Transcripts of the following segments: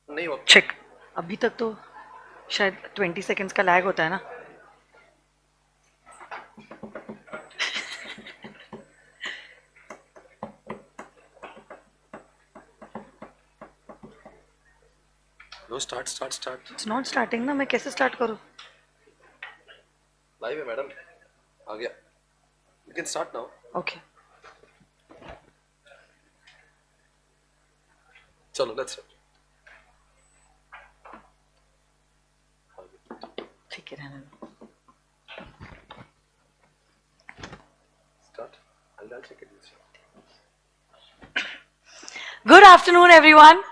नहीं हो चेक। अभी तक तो शायद 20 सेकेंड्स का लैग होता है ना। Know start it's not starting ना, मैं कैसे स्टार्ट करूं? लाइव है मैडम, आ गया। You can start now. Okay चलो लेट्स ठीक है, रहने दो। Start. I'll check it. Good afternoon everyone.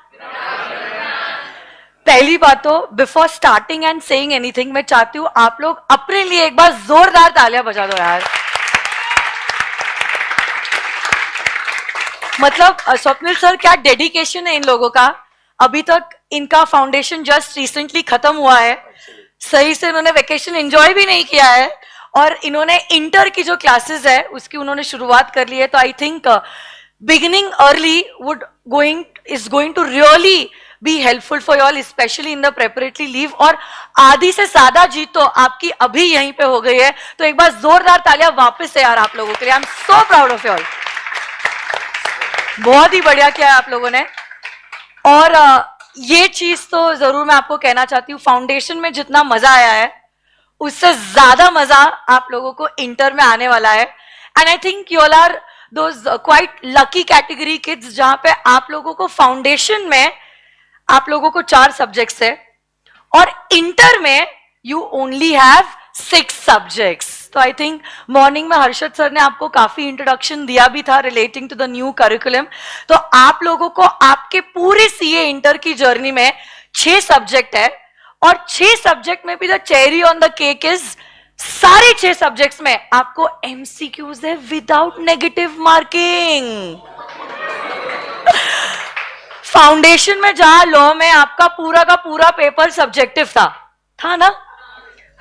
पहली बात तो before starting and saying anything, मैं चाहती हूं आप लोग अपने लिए एक बार जोरदार तालियां बजा दो यार। मतलब स्वप्निल सर, क्या डेडिकेशन है इन लोगों का। अभी तक इनका फाउंडेशन जस्ट रिसेंटली खत्म हुआ है, सही से इन्होंने वेकेशन एंजॉय भी नहीं किया है, और इन्होंने इंटर की जो क्लासेस है उसकी उन्होंने शुरुआत कर ली है। तो I think beginning early is going to really be helpful for you all, especially in the preparatory leave। और आधी से ज्यादा जीत तो आपकी अभी यहीं पे हो गई है, तो एक बार जोरदार तालियां वापस से यार आप लोगों के लिए। आई am so proud of you all, बहुत ही बढ़िया किया है आप लोगों ने। और ये चीज तो जरूर मैं आपको कहना चाहती हूँ, फाउंडेशन में जितना मजा आया है उससे ज्यादा मजा आप लोगों को इंटर में आने वाला है। And I think you all are those quite lucky category kids, जहां पे आप लोगों को फाउंडेशन में आप लोगों को 4 सब्जेक्ट्स है और इंटर में यू ओनली हैव 6 सब्जेक्ट्स। तो आई थिंक मॉर्निंग में हर्षद सर ने आपको काफी इंट्रोडक्शन दिया भी था relating to the new curriculum. तो आप लोगों को आपके पूरे सीए इंटर की जर्नी में 6 सब्जेक्ट है, और 6 सब्जेक्ट में भी the cherry on the cake is सारे 6 सब्जेक्ट्स में आपको एमसीक्यूज है विदाउट नेगेटिव मार्किंग। फाउंडेशन में जहां लॉ में आपका पूरा का पूरा पेपर सब्जेक्टिव था ना,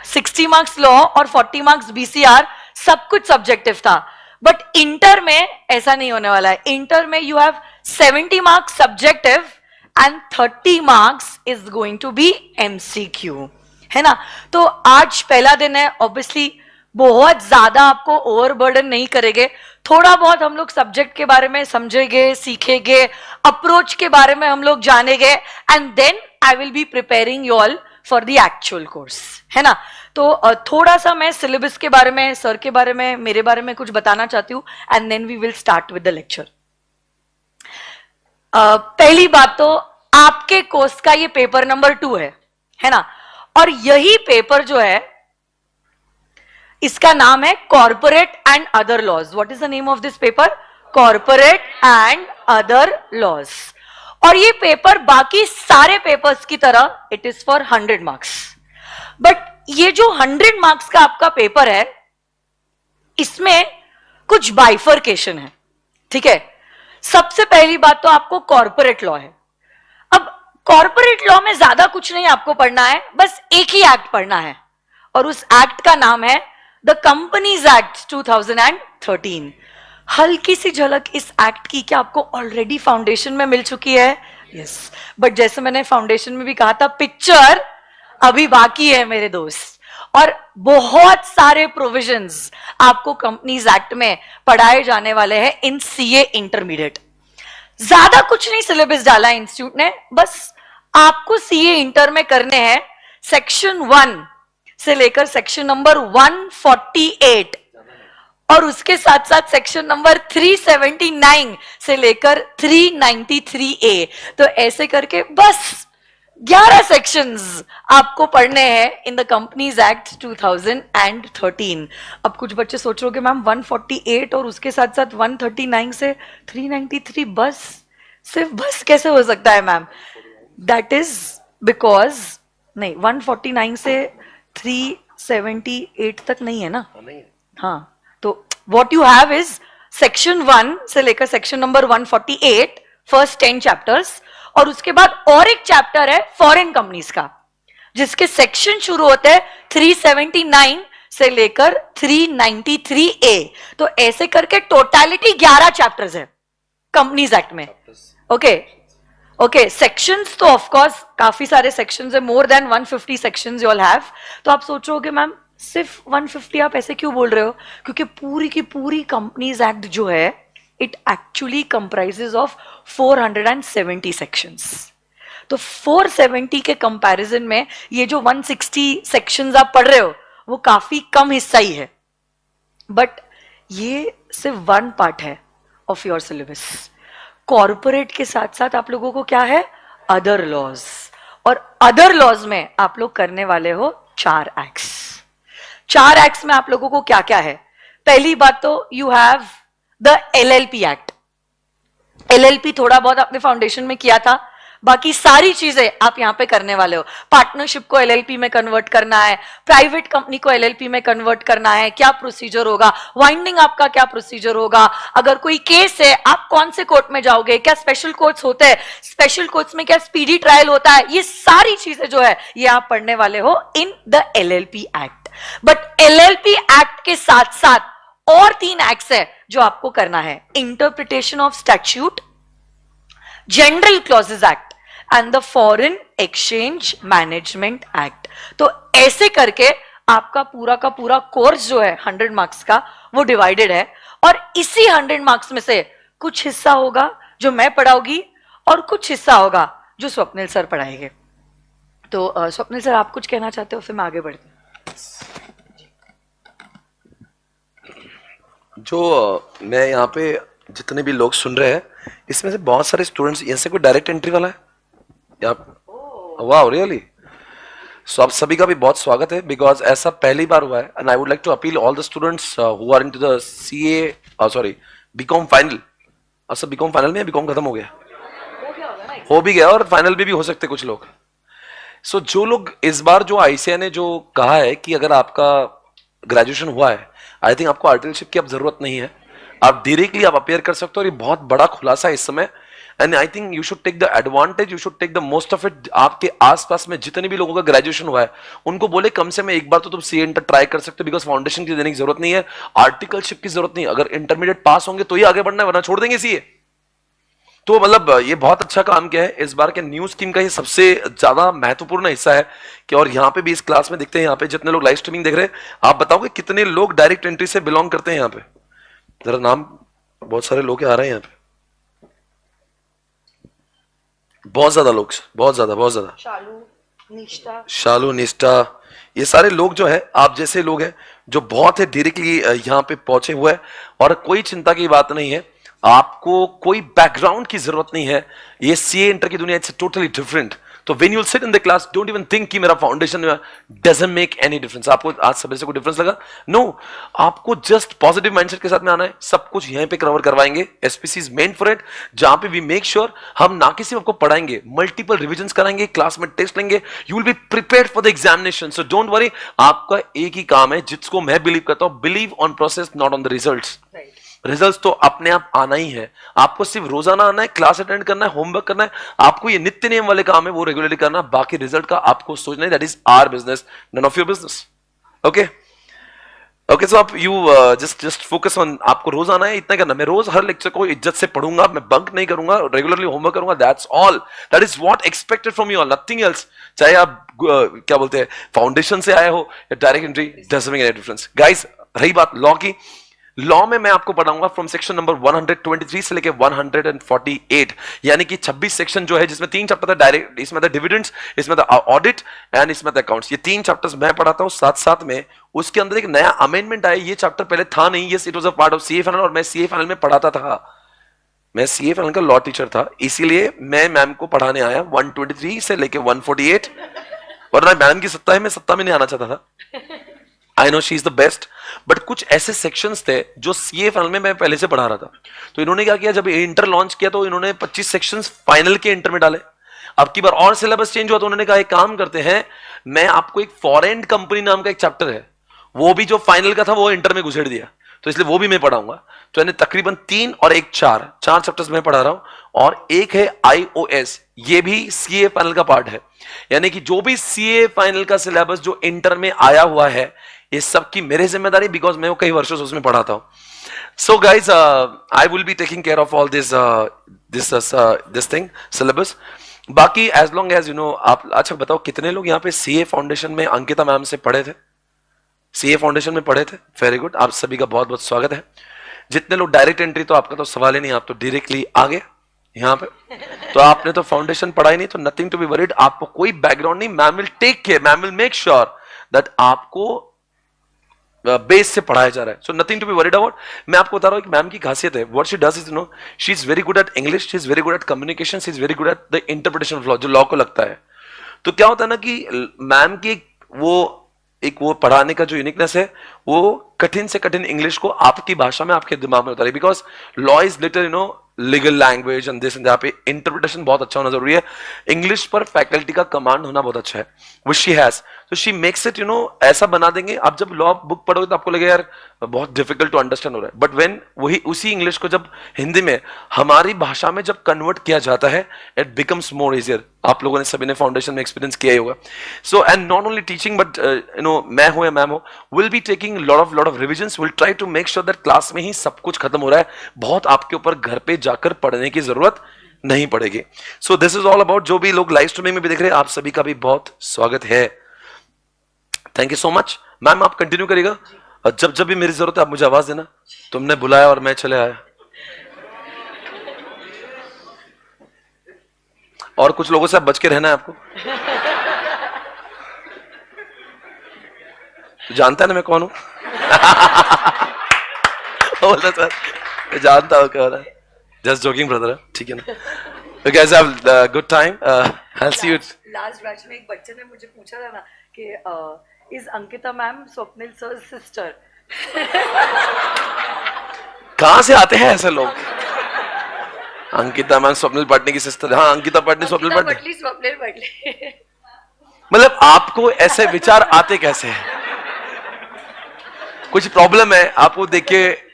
60 मार्क्स लॉ और 40 मार्क्स बीसीआर, सब कुछ सब्जेक्टिव था। बट इंटर में ऐसा नहीं होने वाला है। इंटर में you have 70 marks subjective and 30 marks is going to be MCQ, है ना। तो आज पहला दिन है, ऑब्वियसली बहुत ज्यादा आपको ओवरबर्डन नहीं करेंगे, थोड़ा बहुत हम लोग सब्जेक्ट के बारे में समझेंगे, सीखेंगे, अप्रोच के बारे में हम लोग जानेंगे, and then I will be preparing you all for the actual course, है ना। तो थोड़ा सा मैं सिलेबस के बारे में, सर के बारे में, मेरे बारे में कुछ बताना चाहती हूँ, and then we will start with the lecture. पहली बात तो आपके कोर्स का ये पेपर नंबर 2 है ना, और यही पेपर जो है इसका नाम है corporate and other laws. What is the name of this paper? Corporate and other laws. और ये पेपर बाकी सारे पेपर्स की तरह it is for 100 marks. But ये जो 100 मार्क्स का आपका पेपर है, इसमें कुछ बाइफर्केशन है, ठीक है। सबसे पहली बात तो आपको कॉर्पोरेट लॉ है। अब कॉर्पोरेट लॉ में ज्यादा कुछ नहीं आपको पढ़ना है, बस एक ही एक्ट पढ़ना है, और उस एक्ट का नाम है द कंपनीज एक्ट 2013। हल्की सी झलक इस एक्ट की क्या आपको ऑलरेडी फाउंडेशन में मिल चुकी है? यस, बट जैसे मैंने फाउंडेशन में भी कहा था, पिक्चर अभी बाकी है मेरे दोस्त, और बहुत सारे प्रोविजंस आपको कंपनीज एक्ट में पढ़ाए जाने वाले हैं इन सीए इंटरमीडिएट। ज्यादा कुछ नहीं सिलेबस डाला है इंस्टीट्यूट ने, बस आपको सीए इंटर में करने हैं सेक्शन 1 से लेकर सेक्शन नंबर 148, और उसके साथ साथ सेक्शन नंबर 379 से लेकर 393A। तो ऐसे करके बस 11 सेक्शंस आपको पढ़ने हैं इन द कंपनीज एक्ट 2013। अब कुछ बच्चे सोच रहे हो कि मैम 148 और उसके साथ साथ 139 से 393 बस, सिर्फ बस कैसे हो सकता है मैम? दैट इज बिकॉज नहीं, 149 से 378 तक नहीं है ना? नहीं है। हाँ, तो what you have is section 1 से लेकर सेक्शन नंबर 148, फर्स्ट 10 चैप्टर्स, और उसके बाद और एक चैप्टर है फॉरेन कंपनीज का, जिसके सेक्शन शुरू होते हैं 379 से लेकर 393A। तो ऐसे करके टोटलिटी 11 चैप्टर्स है कंपनीज एक्ट में। ओके ओके, सेक्शंस तो ऑफ कोर्स काफी सारे सेक्शंस है, more than 150 sections you all have. तो आप सोच रहे हो कि मैम सिर्फ 150 आप ऐसे क्यों बोल रहे हो? क्योंकि पूरी की पूरी कंपनीज एक्ट जो है it actually comprises of 470 sections. तो 470 के कंपैरिजन में ये जो 160 सेक्शंस आप पढ़ रहे हो वो काफी कम हिस्सा ही है, बट ये सिर्फ वन पार्ट है ऑफ योर सिलेबस। कॉर्पोरेट के साथ साथ आप लोगों को क्या है? अदर लॉज, और अदर लॉज में आप लोग करने वाले हो 4 एक्ट्स। 4 एक्ट्स में आप लोगों को क्या क्या है? पहली बात तो you have the LLP act. LLP थोड़ा बहुत आपने फाउंडेशन में किया था, बाकी सारी चीजें आप यहां पे करने वाले हो। पार्टनरशिप को LLP में कन्वर्ट करना है, प्राइवेट कंपनी को LLP में कन्वर्ट करना है, क्या प्रोसीजर होगा, वाइंडिंग आपका क्या प्रोसीजर होगा, अगर कोई केस है आप कौन से कोर्ट में जाओगे, क्या स्पेशल कोर्ट्स होते हैं, स्पेशल कोर्ट्स में क्या स्पीडी ट्रायल होता है, ये सारी चीजें जो है ये आप पढ़ने वाले हो in the LLP act. But LLP act के साथ साथ और 3 एक्ट्स है जो आपको करना है: interpretation of statute, general clauses act and the foreign exchange management act. तो ऐसे करके आपका पूरा का पूरा कोर्स जो है 100 मार्क्स का वो डिवाइडेड है, और इसी 100 मार्क्स में से कुछ हिस्सा होगा जो मैं पढ़ाऊंगी और कुछ हिस्सा होगा जो स्वप्निल सर पढ़ाएंगे। तो स्वप्निल सर आप कुछ कहना चाहते हो, फिर मैं आगे बढ़ती हूँ। जो मैं यहाँ पे जितने भी लोग सुन रहे हैं इसमें से बहुत सारे स्टूडेंट्स, ऐसे कोई डायरेक्ट एंट्री वाला है या? वाह, रियली? सो आप सभी का भी बहुत स्वागत है, बिकॉज ऐसा पहली बार हुआ है। And I would like to appeal all the students who are into the CA sorry BCom final. अच्छा, बीकॉम फाइनल में बीकॉम खत्म हो गया? हो भी गया, और फाइनल भी हो सकते कुछ लोग। सो जो लोग इस बार जो ICAI ने जो कहा है कि अगर आपका ग्रेजुएशन हुआ है, आई थिंक आपको आर्टिकलशिप की अब जरूरत नहीं है, आप डायरेक्टली आप अपेयर कर सकते हो, और ये बहुत बड़ा खुलासा है इस समय। And I think you should take the advantage, you should take the most of it. आपके आसपास में जितने भी लोगों का ग्रेजुएशन हुआ है उनको बोले कम से कम एक बार तो तुम CA इंटर ट्राई कर सकते हो, बिकॉज फाउंडेशन की देने की जरूरत नहीं है, आर्टिकलशिप की जरूरत नहीं है। अगर इंटरमीडिएट पास होंगे तो ही आगे बढ़ना है, वरना छोड़ देंगे CA। तो मतलब ये बहुत अच्छा काम किया है। इस बार के न्यू स्कीम का ये सबसे ज्यादा महत्वपूर्ण हिस्सा है कि, और यहाँ पे भी इस क्लास में देखते हैं, यहाँ पे जितने लोग लाइव स्ट्रीमिंग देख रहे हैं, आप बताओगे कितने लोग डायरेक्ट एंट्री से बिलोंग करते हैं? यहाँ पे जरा नाम, बहुत सारे लोग आ रहे हैं यहाँ पे, बहुत ज्यादा लोग, बहुत ज्यादा। शालू, निष्ठा, ये सारे लोग जो है आप जैसे लोग हैं जो बहुत है डायरेक्टली यहाँ पे पहुंचे हुए हैं, और कोई चिंता की बात नहीं है, आपको कोई बैकग्राउंड की जरूरत नहीं है। ये CA इंटर की दुनिया इट्स टोटली डिफरेंट। तो when you sit in the class, don't even think कि मेरा foundation doesn't make any difference. आपको आज सवेरे से कोई डिफरेंस लगा? नो, आपको जस्ट पॉजिटिव माइंडसेट के साथ में आना है। सब कुछ यहीं पे कवर करवाएंगे। SPC is meant for it, जहां पे वी मेक श्योर हम ना कि सिर्फ आपको पढ़ाएंगे, मल्टीपल रिविजन्स कराएंगे, क्लास में टेस्ट लेंगे, you will be prepared for the examination. So don't worry, आपका एक ही काम है जिसको मैं बिलीव करता हूं, believe on process not on the results. Results तो अपने आप आना ही है, आपको सिर्फ रोजाना आना है, क्लास अटेंड करना है, होमवर्क करना है, आपको ये नित्य नियम वाले काम है वो रेगुलरली करना, बाकी रिजल्ट का आपको सोचना है, that is our business, none of your business. Okay okay, so आप यू जस्ट फोकस ऑन, आपको रोज आना है, इतना करना। मैं रोज हर लेक्चर को इज्जत से पढ़ूंगा, मैं बंक नहीं करूंगा, रेगुलरली होमवर्क करूंगा, that's all, that is what expected from you all, nothing else. चाहे आप क्या बोलते हैं फाउंडेशन से आए हो या direct entry, doesn't make any difference. Guys, रही बात लॉ की, लॉ में मैं आपको पढ़ाऊंगा फ्रॉम सेक्शन नंबर 123 से लेके 148, यानी कि 26 सेक्शन जो है, जिसमें 3 चैप्टर था डायरेक्ट, इसमें था डिविडेंड्स, इसमें था ऑडिट एंड इसमें था अकाउंट्स। ये 3 चैप्टर्स मैं पढ़ाता हूं साथ साथ में। उसके अंदर एक नया अमेंडमेंट आया, ये चैप्टर पहले था नहीं, ये it was a part of CA final, और मैं CA फाइनल में पढ़ाता था। मैं सीए फाइनल का लॉ टीचर था, इसीलिए मैं मैम को पढ़ाने आया 123 से लेके 148, वरना मैम की सत्ता है, मैं सत्ता में नहीं आना चाहता था। I know she is the best, but कुछ ऐसे सेक्शंस थे जो सीए फाइनल में मैं पहले से पढ़ा रहा था। तो इन्होंने क्या किया, जब इंटर लॉन्च किया तो इन्होंने 25 सेक्शंस फाइनल के इंटर में डाले। अब की बार और सिलेबस चेंज हुआ तो उन्होंने कहा एक काम करते हैं, मैं आपको एक फॉरेन कंपनी नाम का एक चैप्टर है, वो भी जो फाइनल का था वो इंटर में घुसेड़ दिया, तो इसलिए वो भी मैं पढ़ाऊंगा। तो यानी तकरीबन 3 और 1 4 चैप्टर्स मैं पढ़ा रहा हूं, और एक है iOS, ये भी सीए फाइनल का पार्ट है। यानी कि जो भी सीए फाइनल का सिलेबस जो इंटर में आया हुआ है, ये सब की मेरे जिम्मेदारी, बिकॉज मैं वो कई वर्षों से उसमें पढ़ाता हूं। So guys, I will be taking care of all this thing syllabus. बाकी as long as you know, आप अच्छा बताओ कितने लोग यहाँ पे सीए फाउंडेशन में अंकिता मैम से पढ़े थे, सीए फाउंडेशन में पढ़े थे? वेरी गुड, आप सभी का बहुत बहुत स्वागत है। जितने लोग डायरेक्ट एंट्री, तो आपका तो सवाल ही नहीं, आप तो डायरेक्टली आ गए यहाँ पे, तो आपने तो फाउंडेशन पढ़ा ही नहीं, तो नथिंग टू बी वरीड, आपको कोई बैकग्राउंड नहीं। Ma'am will take care, ma'am will make sure that आपको बेस से पढ़ाया जा रहा है, so nothing to be worried about. मैं आपको बता रहा हूं कि मैम की खासियत है, what she does is, you know, she is very good at English, she is very good at communication, she is very good at the interpretation of law, जो लॉ को लगता है। तो क्या होता है ना कि मैम की वो पढ़ाने का जो यूनिकनेस है, वो कठिन से कठिन इंग्लिश को आपकी भाषा में आपके दिमाग में उतारे, because law is little, you know, legal language and this and जहाँ पे इंटरप्रिटेशन बहुत अच्छा होना जरूरी है। इंग्लिश पर फैकल्टी का कमांड होना बहुत अच्छा है, विच शी हैज, तो she makes it, you know, ऐसा बना देंगे। आप जब लॉ बुक पढ़ोगे तो आपको लगेगा यार बहुत डिफिकल्ट टू अंडरस्टैंड हो रहा है, बट व्हेन वही उसी इंग्लिश को जब हिंदी में हमारी भाषा में जब कन्वर्ट किया जाता है, इट बिकम्स मोर इजियर। आप लोगों ने सभी ने फाउंडेशन में एक्सपीरियंस किया ही होगा। So and not only teaching, but you know, मैं हो या मैम हो, will be taking lot of revisions, will try to make sure that class में ही सब कुछ खत्म हो रहा है, बहुत आपके ऊपर घर पे जाकर पढ़ने की जरूरत नहीं पड़ेगी। सो दिस इज ऑल अबाउट, जो भी लोग लाइव स्ट्रीमिंग में भी देख रहे हैं, आप सभी का भी बहुत स्वागत है। Thank you so much. Ma'am आप कंटिन्यू करिएगा, जब जब भी मेरी जरूरत है आप मुझे आवाज देना। तुमने बुलाया और मैं चले आया। और कुछ लोगों से आप बच के रहना है आपको। जानता है ना मैं कौन हूं? बोलता सर जानता हूं क्या हो रहा है, जस्ट जोकिंग ब्रदर, ठीक है ना? You guys have a good time. I'll see you. Last batch में एक बच्चे ने मुझे पूछा था ना कि is Ankita ma'am Swapnil sir sister? कहां से आते हैं ऐसे लोग? अंकिता मैम स्वप्निल पाटनी की सिस्टर? हाँ, अंकिता पाटनी स्वप्निल पाटनी, स्वप्निल पाटनी। मतलब आपको ऐसे विचार आते कैसे हैं? कुछ प्रॉब्लम है आपको देख के?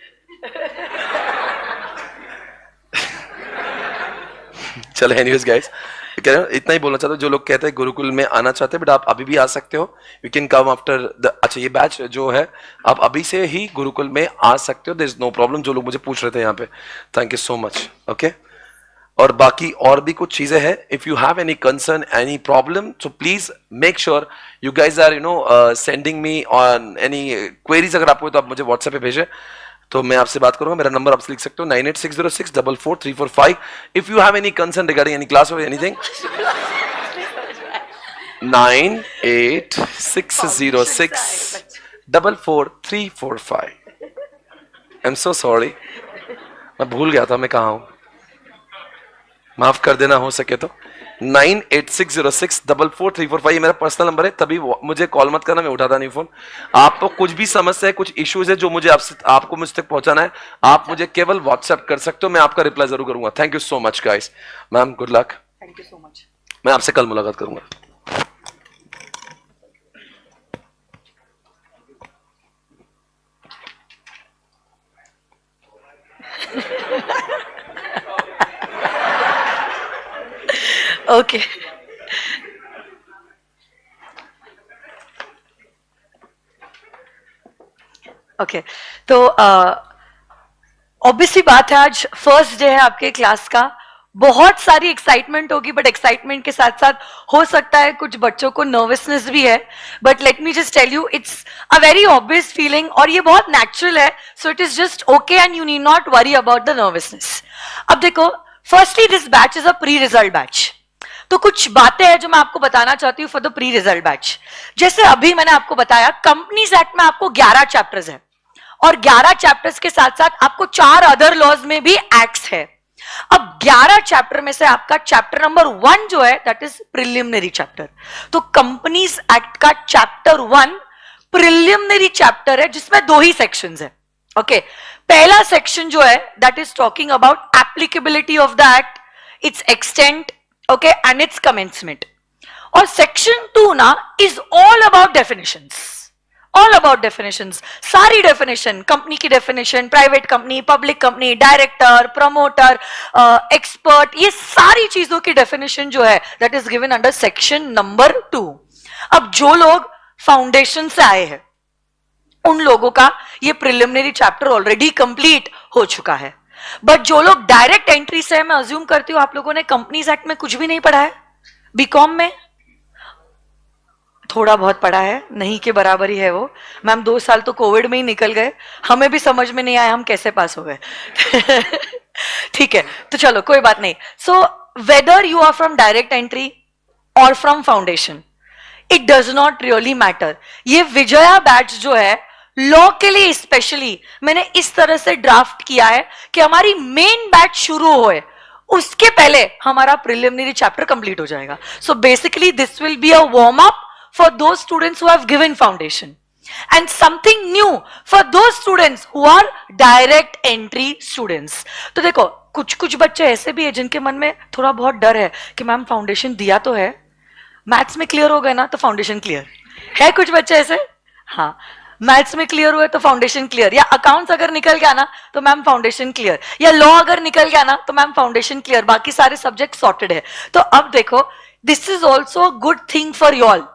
चलो एनीवेज गाइस, इतना ही बोलना चाहता हूँ। जो लोग कहते हैं गुरुकुल में आना चाहते हैं, बट आप अभी भी आ सकते हो, you can come after the, अच्छा ये बैच जो है आप अभी से ही गुरुकुल में आ सकते हो, देयर इज नो प्रॉब्लम। जो लोग मुझे पूछ रहे थे यहाँ पे, thank you so much. Okay, और बाकी और भी कुछ चीजें हैं, if you have any concern any problem, so please make sure you guys are, you know, sending me on any queries. अगर आपको तो आप मुझे व्हाट्सएप पे भेजें, तो मैं आपसे बात करूंगा। मेरा नंबर आप लिख सकते हो 9860644345। If you have any concern regarding any class और anything, 9860644345। I am so sorry, मैं भूल गया था मैं कहाँ हूं, माफ कर देना हो सके तो। 9860644345 ये मेरा पर्सनल नंबर है, तभी मुझे कॉल मत करना, मैं उठाता नहीं फोन। आपको कुछ भी समस्या है, कुछ इश्यूज है जो मुझे आपको मुझ तक पहुंचाना है, आप मुझे केवल व्हाट्सएप कर सकते हो, मैं आपका रिप्लाई जरूर करूंगा। Thank you so much guys. Ma'am good luck. Thank you so much. मैं आपसे कल मुलाकात करूंगा। ओके ओके, तो ऑब्वियसली बात है, आज फर्स्ट डे है आपके क्लास का, बहुत सारी एक्साइटमेंट होगी, बट एक्साइटमेंट के साथ साथ हो सकता है कुछ बच्चों को नर्वसनेस भी है, but let me just tell you it's a very obvious feeling और ये बहुत नेचुरल है, so it is just okay and you need not worry about the nervousness. अब देखो, firstly this batch is a pre result batch, तो कुछ बातें हैं जो मैं आपको बताना चाहती हूँ for the pre result batch. जैसे अभी मैंने आपको बताया, कंपनीज एक्ट में आपको 11 चैप्टर्स है और 11 चैप्टर्स के साथ साथ आपको 4 अदर लॉज में भी एक्ट्स है। अब 11 चैप्टर में से आपका चैप्टर नंबर 1 जो है दैट इज प्रिलिमिनरी चैप्टर. तो कंपनीज एक्ट का चैप्टर 1 प्रिलिमिनरी चैप्टर है जिसमें 2 ही सेक्शंस है. ओके, पहला सेक्शन जो है that is talking about applicability of the act, it's extent, okay, and it's commencement. और सेक्शन 2 ना is all about definitions, all about definitions. सारी डेफिनेशन, कंपनी की definition, private company, public company, director, promoter, expert, ये सारी चीजों की definition जो है that is given under section number 2. अब जो लोग फाउंडेशन से आए हैं उन लोगों का ये प्रिलिमिनरी चैप्टर ऑलरेडी कंप्लीट हो चुका है. बट जो लोग डायरेक्ट एंट्री से है, मैं अज्यूम करती हूं आप लोगों ने कंपनीज एक्ट में कुछ भी नहीं पढ़ा है. बीकॉम में थोड़ा बहुत पढ़ा है, नहीं के बराबर ही है वो. मैम 2 साल तो कोविड में ही निकल गए, हमें भी समझ में नहीं आया हम कैसे पास हो गए. ठीक है, तो चलो कोई बात नहीं. So whether you are from direct entry और from foundation, it does not really matter. ये विजया बैच जो है लॉ के लिए स्पेशली मैंने इस तरह से ड्राफ्ट किया है कि हमारी मेन बैच शुरू होए उसके पहले हमारा प्रिलिमिनरी चैप्टर कंप्लीट हो जाएगा. सो basically this will be a warm up for those students who have given foundation and something new for those students who are direct entry students. तो देखो कुछ कुछ बच्चे ऐसे भी है जिनके मन में थोड़ा बहुत डर है कि मैम फाउंडेशन दिया तो है, मैथ्स में क्लियर हो गए ना तो फाउंडेशन क्लियर है. कुछ बच्चे ऐसे, हाँ मैथ्स में क्लियर हुए तो फाउंडेशन क्लियर, या अकाउंट्स अगर निकल गया ना तो मैम फाउंडेशन क्लियर, या लॉ अगर निकल गया ना तो मैम फाउंडेशन क्लियर, बाकी सारे सब्जेक्ट सॉर्टेड है. तो अब देखो this is also good thing for you all.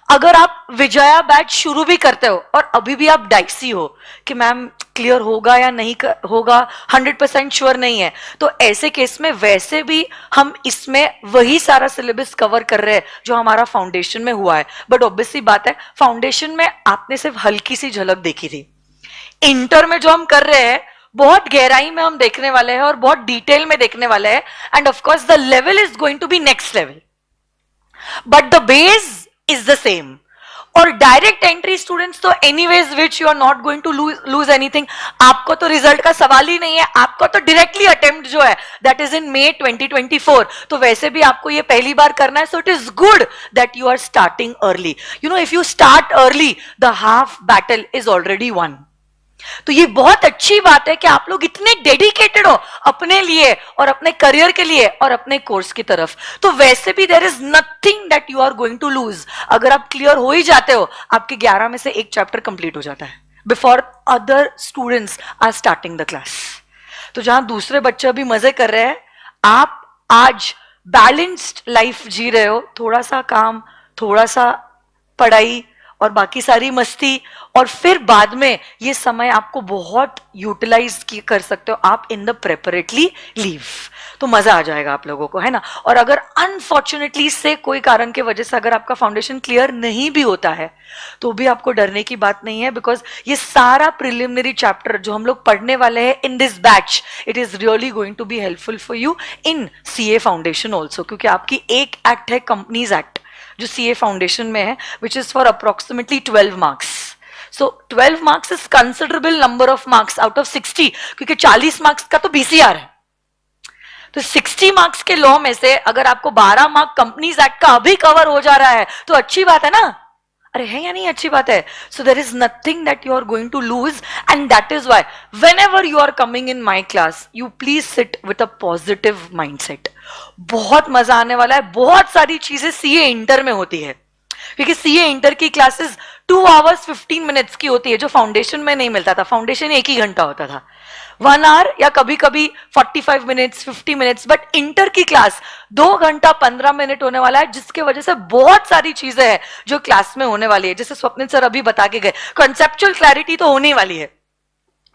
अगर आप विजया बैच शुरू भी करते हो और अभी भी आप डाइसी हो कि मैम क्लियर होगा या नहीं होगा, 100% श्योर नहीं है, तो ऐसे केस में वैसे भी हम इसमें वही सारा सिलेबस कवर कर रहे हैं जो हमारा फाउंडेशन में हुआ है. बट ऑब्वियसली बात है फाउंडेशन में आपने सिर्फ हल्की सी झलक देखी थी. इंटर में जो हम कर रहे हैं बहुत गहराई में हम देखने वाले हैं और बहुत डिटेल में देखने वाले हैं. And of course the level is going to be next level, but the base is the same. और डायरेक्ट एंट्री स्टूडेंट्स तो anyways which you are not going to lose anything. आपको तो रिजल्ट का सवाल ही नहीं है, आपको तो डायरेक्टली अटेम्प्ट जो है दैट इज इन May 2024. तो वैसे भी आपको ये पहली बार करना है. So it is good that you are starting early. You know if you start early the half battle is already won. तो ये बहुत अच्छी बात है कि आप लोग इतने डेडिकेटेड हो अपने लिए और अपने करियर के लिए और अपने कोर्स की तरफ. तो वैसे भी there is nothing that you are going to lose. अगर आप क्लियर हो ही जाते हो आपके 11 में से एक चैप्टर कंप्लीट हो जाता है before other students are starting the class. तो जहां दूसरे बच्चे अभी मजे कर रहे हैं, आप आज बैलेंस्ड लाइफ जी रहे हो. थोड़ा सा काम, थोड़ा सा पढ़ाई और बाकी सारी मस्ती, और फिर बाद में ये समय आपको बहुत यूटिलाइज कर सकते हो आप इन द प्रेपरेटरी लीव. तो मजा आ जाएगा आप लोगों को, है ना. और अगर अनफॉर्चुनेटली से कोई कारण की वजह से अगर आपका फाउंडेशन क्लियर नहीं भी होता है तो भी आपको डरने की बात नहीं है, बिकॉज ये सारा प्रिलिमिनरी चैप्टर जो हम लोग पढ़ने वाले हैं in this batch, it is really going to be helpful for you in CA foundation also. क्योंकि आपकी एक एक्ट है कंपनीज एक्ट जो CA फाउंडेशन में है, which is for approximately 12 marks. So 12 marks is considerable number of marks out of 60, क्योंकि 40 marks का तो BCR है. तो 60 मार्क्स के लॉ में से अगर आपको 12 मार्क कंपनीज एक्ट का अभी कवर हो जा रहा है तो अच्छी बात है ना. अरे है या नहीं अच्छी बात है. So there is nothing that you are going to lose, and that is why whenever you are coming in my class you please sit with a positive mindset. बहुत मजा आने वाला है. बहुत सारी चीजें CA इंटर में होती है, क्योंकि CA इंटर की क्लासेस 2 hours 15 minutes की होती है, जो फाउंडेशन में नहीं मिलता था. फाउंडेशन 1 ही घंटा होता था, 1 hour या कभी कभी 45 minutes 50 minutes. बट इंटर की क्लास 2 घंटा 15 मिनट होने वाला है, जिसके वजह से बहुत सारी चीजें हैं जो क्लास में होने वाली है. जैसे स्वप्निल सर अभी बता के गए, कॉन्सेप्चुअल क्लैरिटी तो होने वाली है,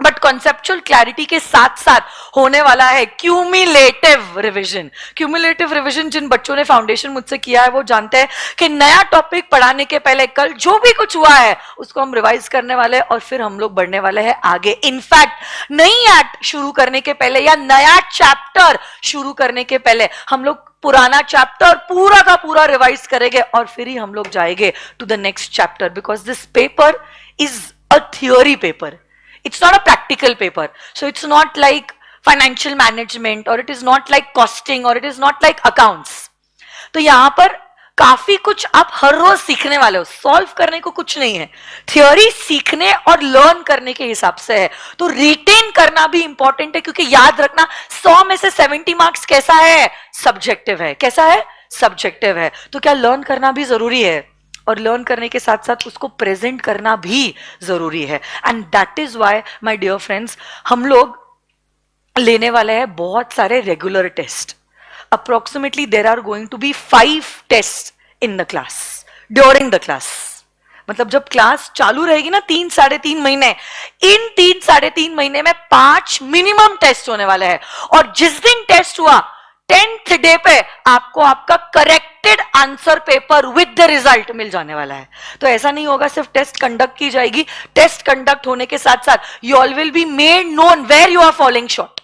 बट कॉन्सेप्चुअल क्लैरिटी के साथ साथ होने वाला है क्यूमुलेटिव रिवीजन. क्यूमुलेटिव रिवीजन जिन बच्चों ने फाउंडेशन मुझसे किया है वो जानते हैं कि नया टॉपिक पढ़ाने के पहले कल जो भी कुछ हुआ है उसको हम रिवाइज करने वाले हैं और फिर हम लोग बढ़ने वाले हैं आगे. इनफैक्ट नई एक्ट शुरू करने के पहले या नया चैप्टर शुरू करने के पहले हम लोग पुराना चैप्टर पूरा का पूरा रिवाइज करेंगे और फिर ही हम लोग जाएंगे to the next chapter, because this paper is a theory paper. It's not a practical paper. So it's not like financial management, और it is not like costing, और it is not like accounts. तो यहां पर काफी कुछ आप हर रोज सीखने वाले हो. सॉल्व करने को कुछ नहीं है, थियोरी सीखने और लर्न करने के हिसाब से है. तो रिटेन करना भी इंपॉर्टेंट है, क्योंकि याद रखना 100 में से 70 मार्क्स कैसा है, सब्जेक्टिव है. कैसा है, सब्जेक्टिव है. तो क्या लर्न करना भी जरूरी है, और लर्न करने के साथ साथ उसको प्रेजेंट करना भी जरूरी है. And that is why my dear friends, हम लोग लेने वाले हैं बहुत सारे regular test. Approximately there are going to be 5 tests in the class during the class. मतलब जब क्लास चालू रहेगी ना 3-3.5 महीने, इन 3-3.5 महीने में 5 मिनिमम टेस्ट होने वाले हैं. और जिस दिन टेस्ट हुआ 10th डे पे आपको आपका corrected answer paper with the result मिल जाने वाला है. तो ऐसा नहीं होगा सिर्फ टेस्ट कंडक्ट की जाएगी, टेस्ट कंडक्ट होने के साथ साथ you all will be made known where you are following short.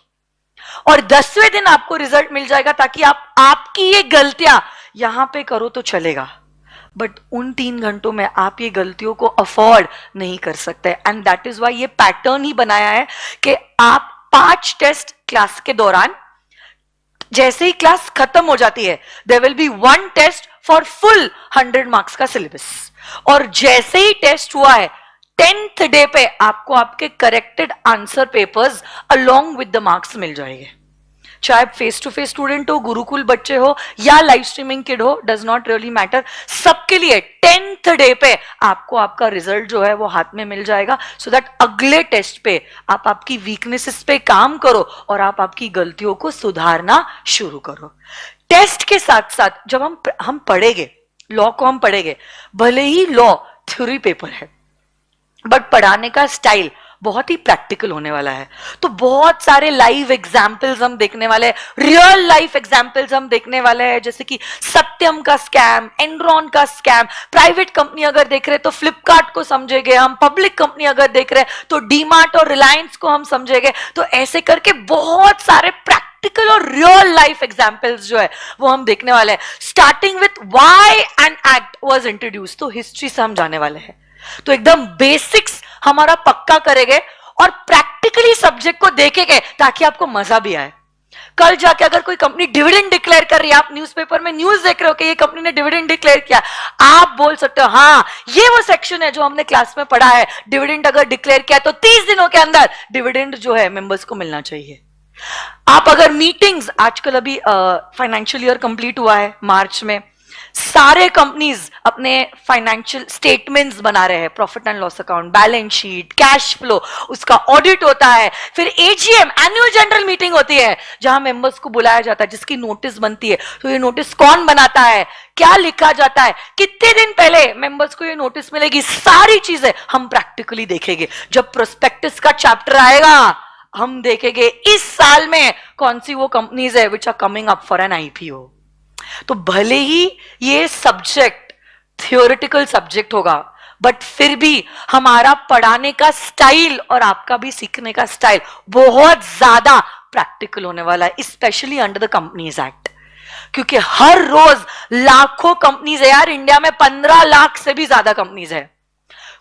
और 10वें दिन आपको रिजल्ट मिल जाएगा, ताकि आप आपकी ये गलतियां यहां पे करो तो चलेगा, बट उन 3 घंटों में आप ये गलतियों को अफोर्ड नहीं कर सकते. एंड दैट इज वाई ये पैटर्न ही बनाया है कि आप 5 टेस्ट क्लास के दौरान, जैसे ही क्लास खत्म हो जाती है there will be 1 test for full 100 marks का सिलेबस. और जैसे ही टेस्ट हुआ है 10th डे पे आपको आपके corrected answer papers along with the marks मिल जाएंगे. चाहे फेस टू फेस स्टूडेंट हो, गुरुकुल बच्चे हो, या लाइव स्ट्रीमिंग किड हो, डज नॉट रियली मैटर. सबके लिए 10th डे पे आपको आपका रिजल्ट जो है वो हाथ में मिल जाएगा, सो दैट अगले टेस्ट पे आप आपकी वीकनेसेस पे काम करो और आप आपकी गलतियों को सुधारना शुरू करो. टेस्ट के साथ साथ जब हम पढ़ेंगे लॉ को, हम पढ़ेंगे भले ही लॉ थ्योरी पेपर है, बट पढ़ाने का स्टाइल बहुत ही प्रैक्टिकल होने वाला है. तो बहुत सारे लाइव एग्जाम्पल्स हम देखने वाले हैं, रियल लाइफ एग्जाम्पल्स हम देखने वाले हैं, जैसे कि सत्यम का स्कैम, एनरॉन का स्कैम. प्राइवेट कंपनी अगर देख रहे हैं तो फ्लिपकार्ट को समझेंगे हम, पब्लिक कंपनी अगर देख रहे हैं तो डीमार्ट और रिलायंस को हम समझेंगे. तो ऐसे करके बहुत सारे प्रैक्टिकल और रियल लाइफ एग्जाम्पल्स जो है वो हम देखने वाले हैं. Starting with why an act was introduce, तो हिस्ट्री से हम जाने वाले हैं. तो एकदम बेसिक्स हमारा पक्का करेंगे और प्रैक्टिकली सब्जेक्ट को देखेंगे, ताकि आपको मजा भी आए. कल जाके अगर कोई कंपनी डिविडेंड डिक्लेयर कर रही है, आप न्यूज़पेपर में न्यूज़ देख रहे हो कि ये कंपनी ने डिविडेंड डिक्लेयर किया, आप बोल सकते हो हाँ ये वो सेक्शन है जो हमने क्लास में पढ़ा है, डिविडेंड अगर डिक्लेयर किया तो 30 दिनों के अंदर डिविडेंड जो है मेंबर्स को मिलना चाहिए. आप अगर मीटिंग्स, आजकल अभी फाइनेंशियल ईयर कंप्लीट हुआ है मार्च में, सारे कंपनीज अपने फाइनेंशियल स्टेटमेंट्स बना रहे हैं, profit and loss account, balance sheet, cash flow, उसका ऑडिट होता है. फिर एजीएम, एनुअल जनरल मीटिंग होती है, जहां मेंबर्स को बुलाया जाता है, जिसकी नोटिस बनती है. तो ये नोटिस कौन बनाता है, क्या लिखा जाता है, कितने दिन पहले मेंबर्स को ये नोटिस मिलेगी, सारी चीजें हम प्रैक्टिकली देखेंगे. जब प्रोस्पेक्टस का चैप्टर आएगा हम देखेंगे इस साल में कौन सी वो कंपनीज है which are coming up for an IPO. तो भले ही ये सब्जेक्ट थियोरेटिकल सब्जेक्ट होगा, बट फिर भी हमारा पढ़ाने का स्टाइल और आपका भी सीखने का स्टाइल बहुत ज्यादा प्रैक्टिकल होने वाला है, specially under the companies act. क्योंकि हर रोज लाखों कंपनीज है यार, इंडिया में 15 लाख से भी ज्यादा कंपनीज है.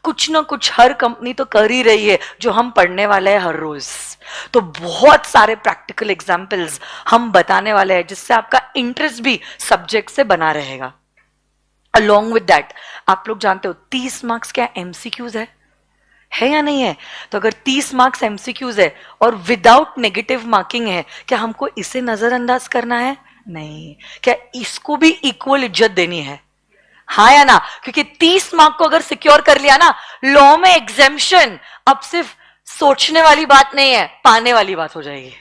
कुछ ना कुछ हर कंपनी तो कर ही रही है जो हम पढ़ने वाले हैं हर रोज. तो बहुत सारे प्रैक्टिकल एग्जाम्पल्स हम बताने वाले हैं, जिससे आपका इंटरेस्ट भी सब्जेक्ट से बना रहेगा. अलोंग विद दैट, आप लोग जानते हो 30 मार्क्स क्या एमसीक्यूज है या नहीं है? तो अगर 30 मार्क्स एमसीक्यूज है और विदाउट नेगेटिव मार्किंग है, क्या हमको इसे नजरअंदाज करना है? नहीं. क्या इसको भी इक्वल इज्जत देनी है? हाँ या ना? क्योंकि 30 मार्क को अगर सिक्योर कर लिया ना, लॉ में एग्जेम्पशन अब सिर्फ सोचने वाली बात नहीं है, पाने वाली बात हो जाएगी.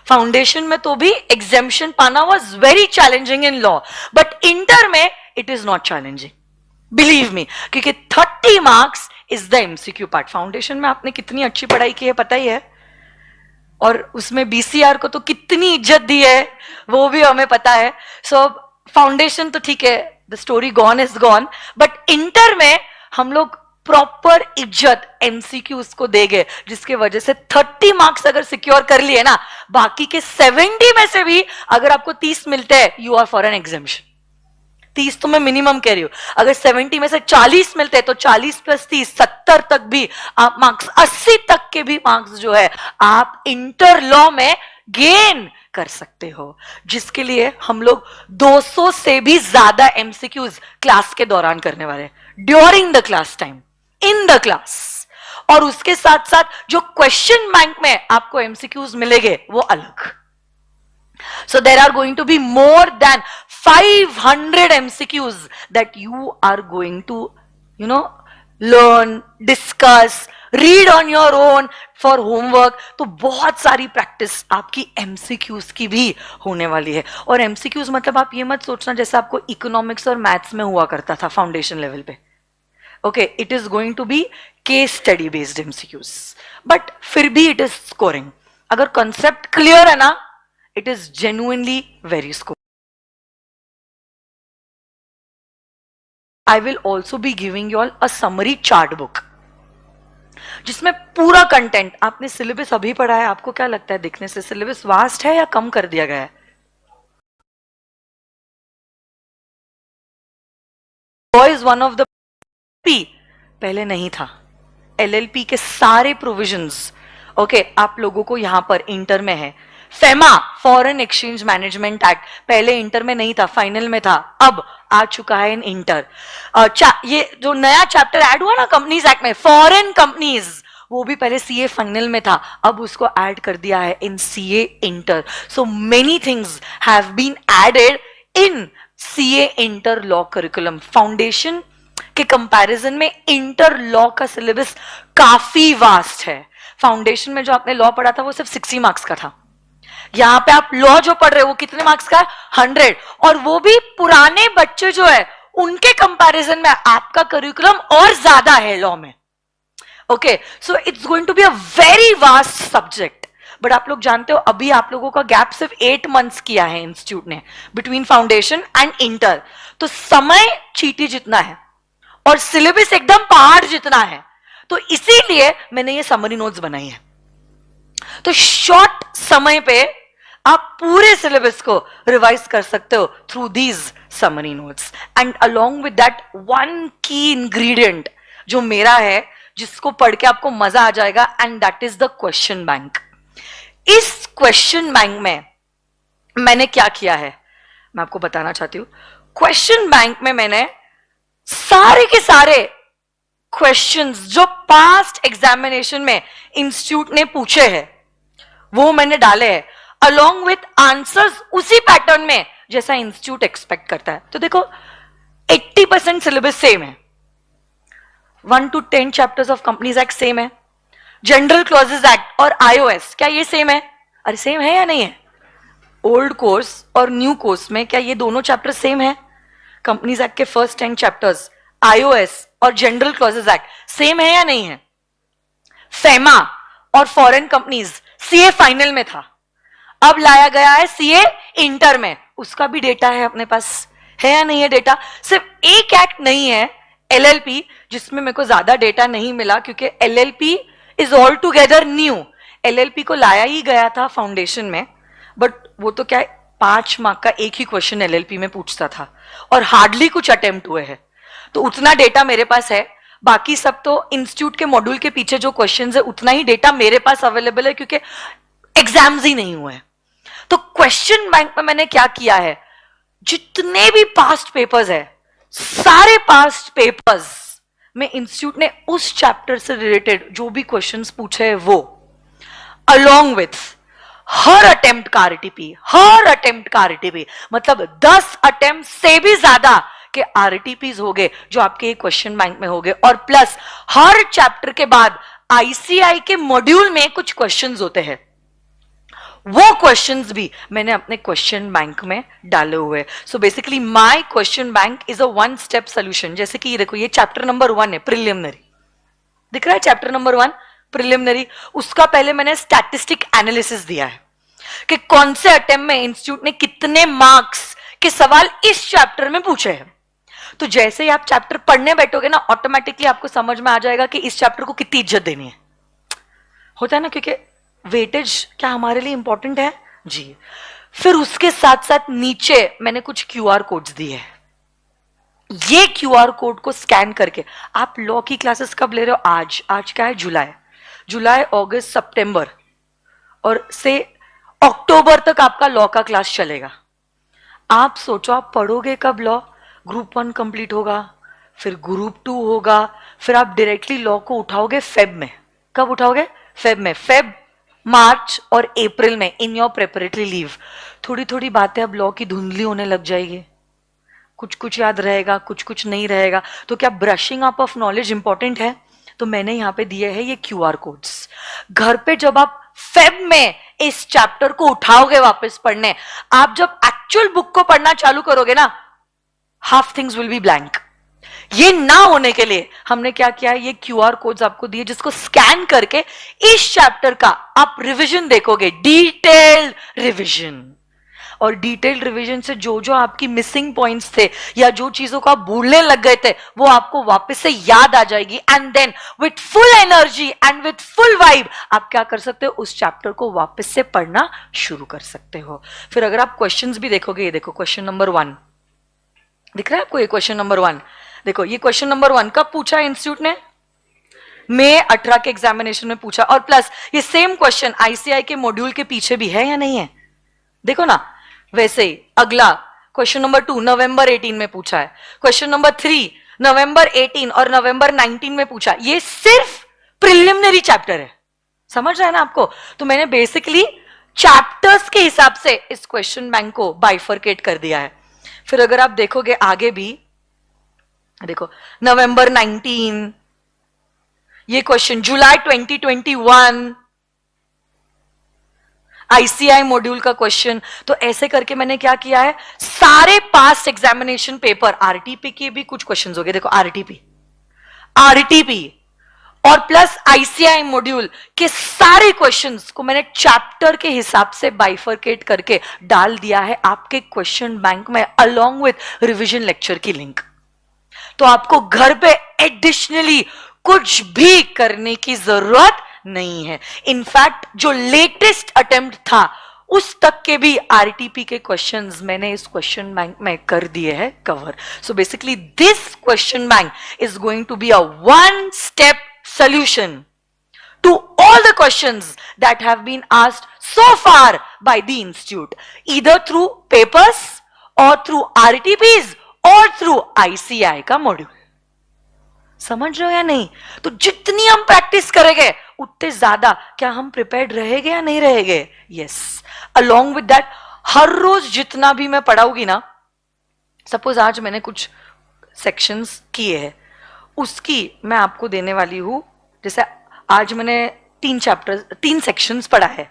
फाउंडेशन में तो भी एग्जेम्पशन पाना was very challenging in law, but inter में it is not challenging, believe me, क्योंकि 30 marks is the MCQ part. Foundation में आपने कितनी अच्छी पढ़ाई की है पता ही है, और उसमें बीसीआर को तो कितनी इज्जत दी है वो भी हमें पता है. सो फाउंडेशन तो ठीक है, the story gone is gone, but inter में हम लोग प्रॉपर इज्जत एमसीक्यूज को देंगे, जिसके वजह से 30 मार्क्स अगर सिक्योर कर लिए ना, बाकी के 70 में से भी अगर आपको 30 मिलते हैं, you are for an exemption. 30 तो मैं मिनिमम कह रही हूं, अगर 70 में से 40 मिलते हैं तो 40 प्लस 30 70 तक भी आप मार्क्स, 80 तक के भी मार्क्स जो है आप इंटर लॉ में गेन कर सकते हो, जिसके लिए हम लोग 200 से भी ज्यादा एमसीक्यूज क्लास के दौरान करने वाले हैं, during the class time, in the class. और उसके साथ साथ जो क्वेश्चन बैंक में आपको एमसीक्यूज मिलेंगे वो अलग। So there are going to be more than 500 MCQs that you are going to, learn, discuss, read on your own for homework. तो बहुत सारी प्रैक्टिस आपकी MCQs की भी होने वाली है। और MCQs मतलब आप ये मत सोचना जैसे आपको इकोनॉमिक्स और मैथ्स में हुआ करता था फाउंडेशन लेवल पे। Okay, it is going to be case study based MCQs, but फिर भी इट इज स्कोरिंग। अगर कॉन्सेप्ट क्लियर है ना, it is genuinely very scope. I will also be giving you all a summary chart book, जिसमें पूरा content आपने syllabus अभी पढ़ा है। आपको क्या लगता है दिखने से सिलेबस वास्ट है या कम कर दिया गया है? is one of the पहले नहीं था। LLP के सारे प्रोविजंस आप लोगों को यहां पर इंटर में है। FEMA, foreign exchange management act, पहले इंटर में नहीं था, फाइनल में था, अब आ चुका है इन इंटर। ये जो नया चैप्टर ऐड हुआ ना कंपनीज एक्ट में, फॉरेन कंपनीज, वो भी पहले सीए फाइनल में था, अब उसको ऐड कर दिया है in CA inter. So many things have been added in CA inter law curriculum. Foundation के कंपैरिजन में इंटर लॉ का सिलेबस काफी वास्ट है। फाउंडेशन में जो आपने लॉ पढ़ा था वो सिर्फ 60 मार्क्स का था। यहां पे आप लॉ जो पढ़ रहे हो वो कितने मार्क्स का है? 100, और वो भी पुराने बच्चे जो है उनके कंपैरिजन में आपका करिकुलम और ज्यादा है लॉ में। Okay, so it's going to be a very vast subject. But आप लोग जानते हो अभी आप लोगों का गैप सिर्फ 8 मंथ्स किया है इंस्टीट्यूट ने बिटवीन फाउंडेशन एंड इंटर, तो समय चींटी जितना है और सिलेबस एकदम पहाड़ जितना है, तो इसीलिए मैंने ये समरी नोट्स बनाई है। तो शॉर्ट समय पे आप पूरे सिलेबस को रिवाइज कर सकते हो through these summary notes. And along with that one की इंग्रेडिएंट जो मेरा है, जिसको पढ़ के आपको मजा आ जाएगा, and that is the question bank. इस क्वेश्चन बैंक में मैंने क्या किया है मैं आपको बताना चाहती हूं। क्वेश्चन बैंक में मैंने सारे के सारे क्वेश्चंस जो पास्ट एग्जामिनेशन में इंस्टीट्यूट ने पूछे हैं वो मैंने डाले हैं, अलोंग विथ आंसर्स उसी पैटर्न में जैसा इंस्टीट्यूट एक्सपेक्ट करता है। तो देखो 80% सिलेबस सेम है, 1 to 10 chapters of companies act same है, जनरल क्लॉजेस एक्ट और आईओएस क्या ये सेम है? अरे सेम है या नहीं है? ओल्ड कोर्स और न्यू कोर्स में क्या ये दोनों चैप्टर सेम है? कंपनीज एक्ट के फर्स्ट 10 चैप्टर्स, आईओएस और जनरल क्लॉजेस एक्ट सेम है या नहीं है? फेमा और फॉरेन कंपनीज सीए फाइनल में था, अब लाया गया है सीए इंटर में, उसका भी डेटा है अपने पास, है या नहीं है डेटा? सिर्फ एक एक्ट नहीं है एलएलपी जिसमें मेरे को ज्यादा डेटा नहीं मिला, क्योंकि LLP is all together new. LLP को लाया ही गया था फाउंडेशन में, बट वो तो क्या है 5 मार्क का एक ही क्वेश्चन एलएलपी में पूछता था और हार्डली कुछ अटेम्प्ट हुए हैं, तो उतना डेटा मेरे पास है। बाकी सब तो इंस्टीट्यूट के मॉड्यूल के पीछे जो क्वेश्चंस है उतना ही डेटा मेरे पास अवेलेबल है, क्योंकि एग्जाम्स ही नहीं हुए। तो क्वेश्चन बैंक में मैंने क्या किया है, जितने भी पास्ट पेपर्स है सारे पास्ट पेपर्स में इंस्टीट्यूट ने उस चैप्टर से रिलेटेड जो भी क्वेश्चंस पूछे हैं वो, अलोंग विथ हर अटेम्प्ट का आरटीपी, हर अटेम्प्ट का आरटीपी, मतलब 10 अटेम्प्ट से भी ज्यादा के आरटीपीज हो गए जो आपके क्वेश्चन बैंक में हो गए, और प्लस हर चैप्टर के बाद आईसीआई के मॉड्यूल में कुछ क्वेश्चंस होते हैं, वो क्वेश्चंस भी मैंने अपने क्वेश्चन बैंक में डाले हुए। So basically my question bank is a 1 step solution. जैसे कि ये देखो, ये चैप्टर नंबर 1 है, प्रिलिमिनरी दिख रहा है, चैप्टर नंबर 1 प्रिलिमिनरी। उसका पहले मैंने स्टैटिस्टिक एनालिसिस दिया है कि कौन से अटेम्प्ट में इंस्टीट्यूट ने कितने मार्क्स के सवाल इस चैप्टर में पूछे हैं। तो जैसे ही आप चैप्टर पढ़ने बैठोगे ना, ऑटोमेटिकली आपको समझ में आ जाएगा कि इस चैप्टर को कितनी इज्जत देनी है। होता है ना, क्योंकि वेटेज क्या हमारे लिए इंपॉर्टेंट है जी। फिर उसके साथ साथ नीचे मैंने कुछ क्यूआर कोड्स दिए हैं, ये क्यूआर कोड को स्कैन करके आप लॉ की क्लासेस कब ले रहे हो? आज क्या है? जुलाई, अगस्त, सितंबर और से अक्टूबर तक आपका लॉ का क्लास चलेगा। आप सोचो आप पढ़ोगे कब लॉ? ग्रुप 1 कंप्लीट होगा, फिर ग्रुप 2 होगा, फिर आप डायरेक्टली लॉ को उठाओगे फेब में। कब उठाओगे? फेब में। फेब, मार्च और अप्रैल में इन योर प्रेपरेटरी लीव। थोड़ी थोड़ी बातें अब लॉ की धुंधली होने लग जाएगी, कुछ कुछ याद रहेगा, कुछ कुछ नहीं रहेगा। तो क्या brushing up of knowledge important है? तो मैंने यहां पे दिए हैं ये क्यूआर कोड्स। घर पे जब आप फेब में इस चैप्टर को उठाओगे वापस पढ़ने, आप जब एक्चुअल बुक को पढ़ना चालू करोगे ना, half things will be blank. ये ना होने के लिए हमने क्या किया है, ये क्यूआर कोड्स आपको दिए जिसको स्कैन करके इस चैप्टर का आप रिवीजन देखोगे, डिटेल्ड रिवीजन। और डिटेल्ड रिवीजन से जो जो आपकी मिसिंग पॉइंट्स थे या जो चीजों को आप भूलने लग गए थे वो आपको वापस से याद आ जाएगी। And then with full energy and with full vibe आप क्या कर सकते हो? उस चैप्टर को वापस से पढ़ना शुरू कर सकते हो। फिर अगर आप क्वेश्चंस भी देखोगे, ये देखो क्वेश्चन नंबर 1 दिख रहा है आपको? ये क्वेश्चन नंबर 1 देखो, ये क्वेश्चन नंबर 1 कब पूछा इंस्टीट्यूट ने? मई 18 के एग्जामिनेशन में पूछा। और प्लस ये सेम क्वेश्चन आईसीआई के मॉड्यूल के पीछे भी है या नहीं है? देखो ना। वैसे ही अगला क्वेश्चन नंबर 2 नवंबर 18 में पूछा है। क्वेश्चन नंबर 3 नवंबर 18 और नवंबर 19 में पूछा। ये सिर्फ प्रिलिमिनरी चैप्टर है, समझ रहे हैं ना आपको? तो मैंने बेसिकली चैप्टर्स के हिसाब से इस क्वेश्चन बैंक को बाइफरकेट कर दिया है। फिर अगर आप देखोगे आगे भी, देखो नवंबर 19, ये क्वेश्चन जुलाई 2021, आईसीआई मॉड्यूल का क्वेश्चन। तो ऐसे करके मैंने क्या किया है, सारे पास्ट एग्जामिनेशन पेपर, आरटीपी के भी कुछ क्वेश्चंस हो गए, देखो आरटीपी और प्लस आईसीआई मॉड्यूल के सारे क्वेश्चंस को मैंने चैप्टर के हिसाब से बाइफरकेट करके डाल दिया है आपके क्वेश्चन बैंक में, अलोंग विथ रिवीजन लेक्चर की लिंक। तो आपको घर पे एडिशनली कुछ भी करने की जरूरत नहीं है। इनफैक्ट जो लेटेस्ट अटेम्प्ट था उस तक के भी आरटीपी के क्वेश्चंस मैंने इस क्वेश्चन बैंक में कर दिए हैं cover. So basically this question bank is going to be a one step solution to all the questions that have been asked so far by the institute, either through papers or through RTPs or through ICI का module. समझ रहे हो या नहीं? तो जितनी हम practice करेंगे उतने ज्यादा क्या हम प्रिपेयर्ड रहेंगे या नहीं रहेंगे? यस। अलोंग विद दैट हर रोज जितना भी मैं पढ़ाऊंगी ना, सपोज आज मैंने कुछ सेक्शंस किए हैं, उसकी मैं आपको देने वाली हूं। जैसे आज मैंने 3 सेक्शंस पढ़ा है,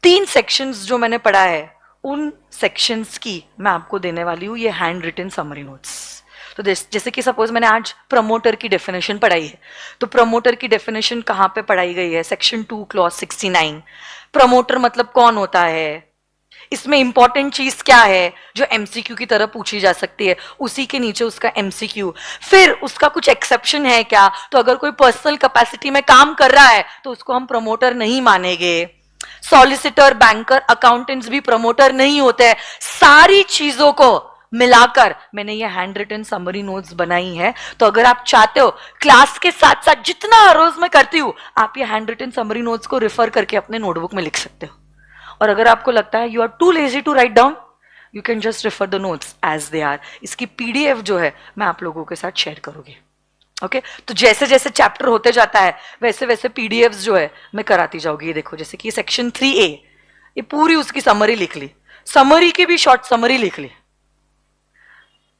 3 सेक्शंस जो मैंने पढ़ा है उन सेक्शंस की मैं आपको देने वाली हूं ये हैंड रिटन समरी नोट्स। तो जैसे कि सपोज मैंने आज प्रमोटर की डेफिनेशन पढ़ाई है, तो प्रमोटर की डेफिनेशन कहां पे पढ़ाई गई है? Section 2 clause 69। प्रमोटर मतलब कौन होता है, इसमें इंपॉर्टेंट चीज क्या है जो एमसीक्यू की तरह पूछी जा सकती है, उसी के नीचे उसका एमसीक्यू। फिर उसका कुछ एक्सेप्शन है क्या? तो अगर कोई पर्सनल कैपेसिटी में काम कर रहा है तो उसको हम प्रमोटर नहीं मानेंगे। सॉलिसिटर, बैंकर, अकाउंटेंट्स भी प्रमोटर नहीं होते हैं। सारी चीजों को मिलाकर मैंने ये हैंड रिटन समरी नोट्स बनाई है। तो अगर आप चाहते हो क्लास के साथ साथ जितना हर रोज मैं करती हूं, आप ये हैंड रिटन समरी नोट्स को रेफर करके अपने नोटबुक में लिख सकते हो। और अगर आपको लगता है you are too lazy to write down, you can just refer the notes as they are. इसकी पीडीएफ जो है मैं आप लोगों के साथ शेयर करूंगी। ओके तो जैसे जैसे चैप्टर होते जाता है वैसे वैसे पीडीएफ्स जो है मैं कराती जाऊंगी। ये देखो जैसे कि सेक्शन 3A, ये पूरी उसकी समरी लिख ली, समरी की भी शॉर्ट समरी लिख ली।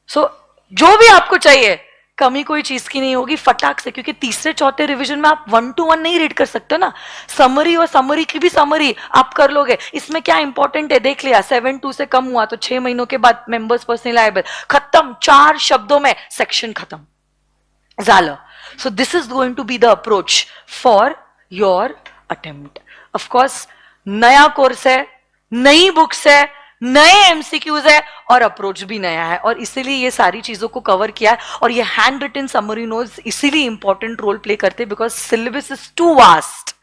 सो जो भी आपको चाहिए, कमी कोई चीज की नहीं होगी फटाक से, क्योंकि तीसरे चौथे रिवीजन में आप 1 to 1 नहीं रीड कर सकते ना। समरी और समरी की भी समरी आप कर लोगे। इसमें क्या इंपॉर्टेंट है देख लिया, 7-2 से कम हुआ तो 6 महीनों के बाद मेंबर्स पर्सनल लायबल खत्म, 4 शब्दों में सेक्शन खत्म, झालं। So this is going to be the approach for your attempt. Of course नया कोर्स है, नई बुक्स है, नए एमसीक्यूज है और अप्रोच भी नया है, और इसीलिए ये सारी चीजों को कवर किया है। और ये हैंड रिटन समरी नोट्स इसीलिए इंपॉर्टेंट रोल प्ले करते हैं because syllabus is too vast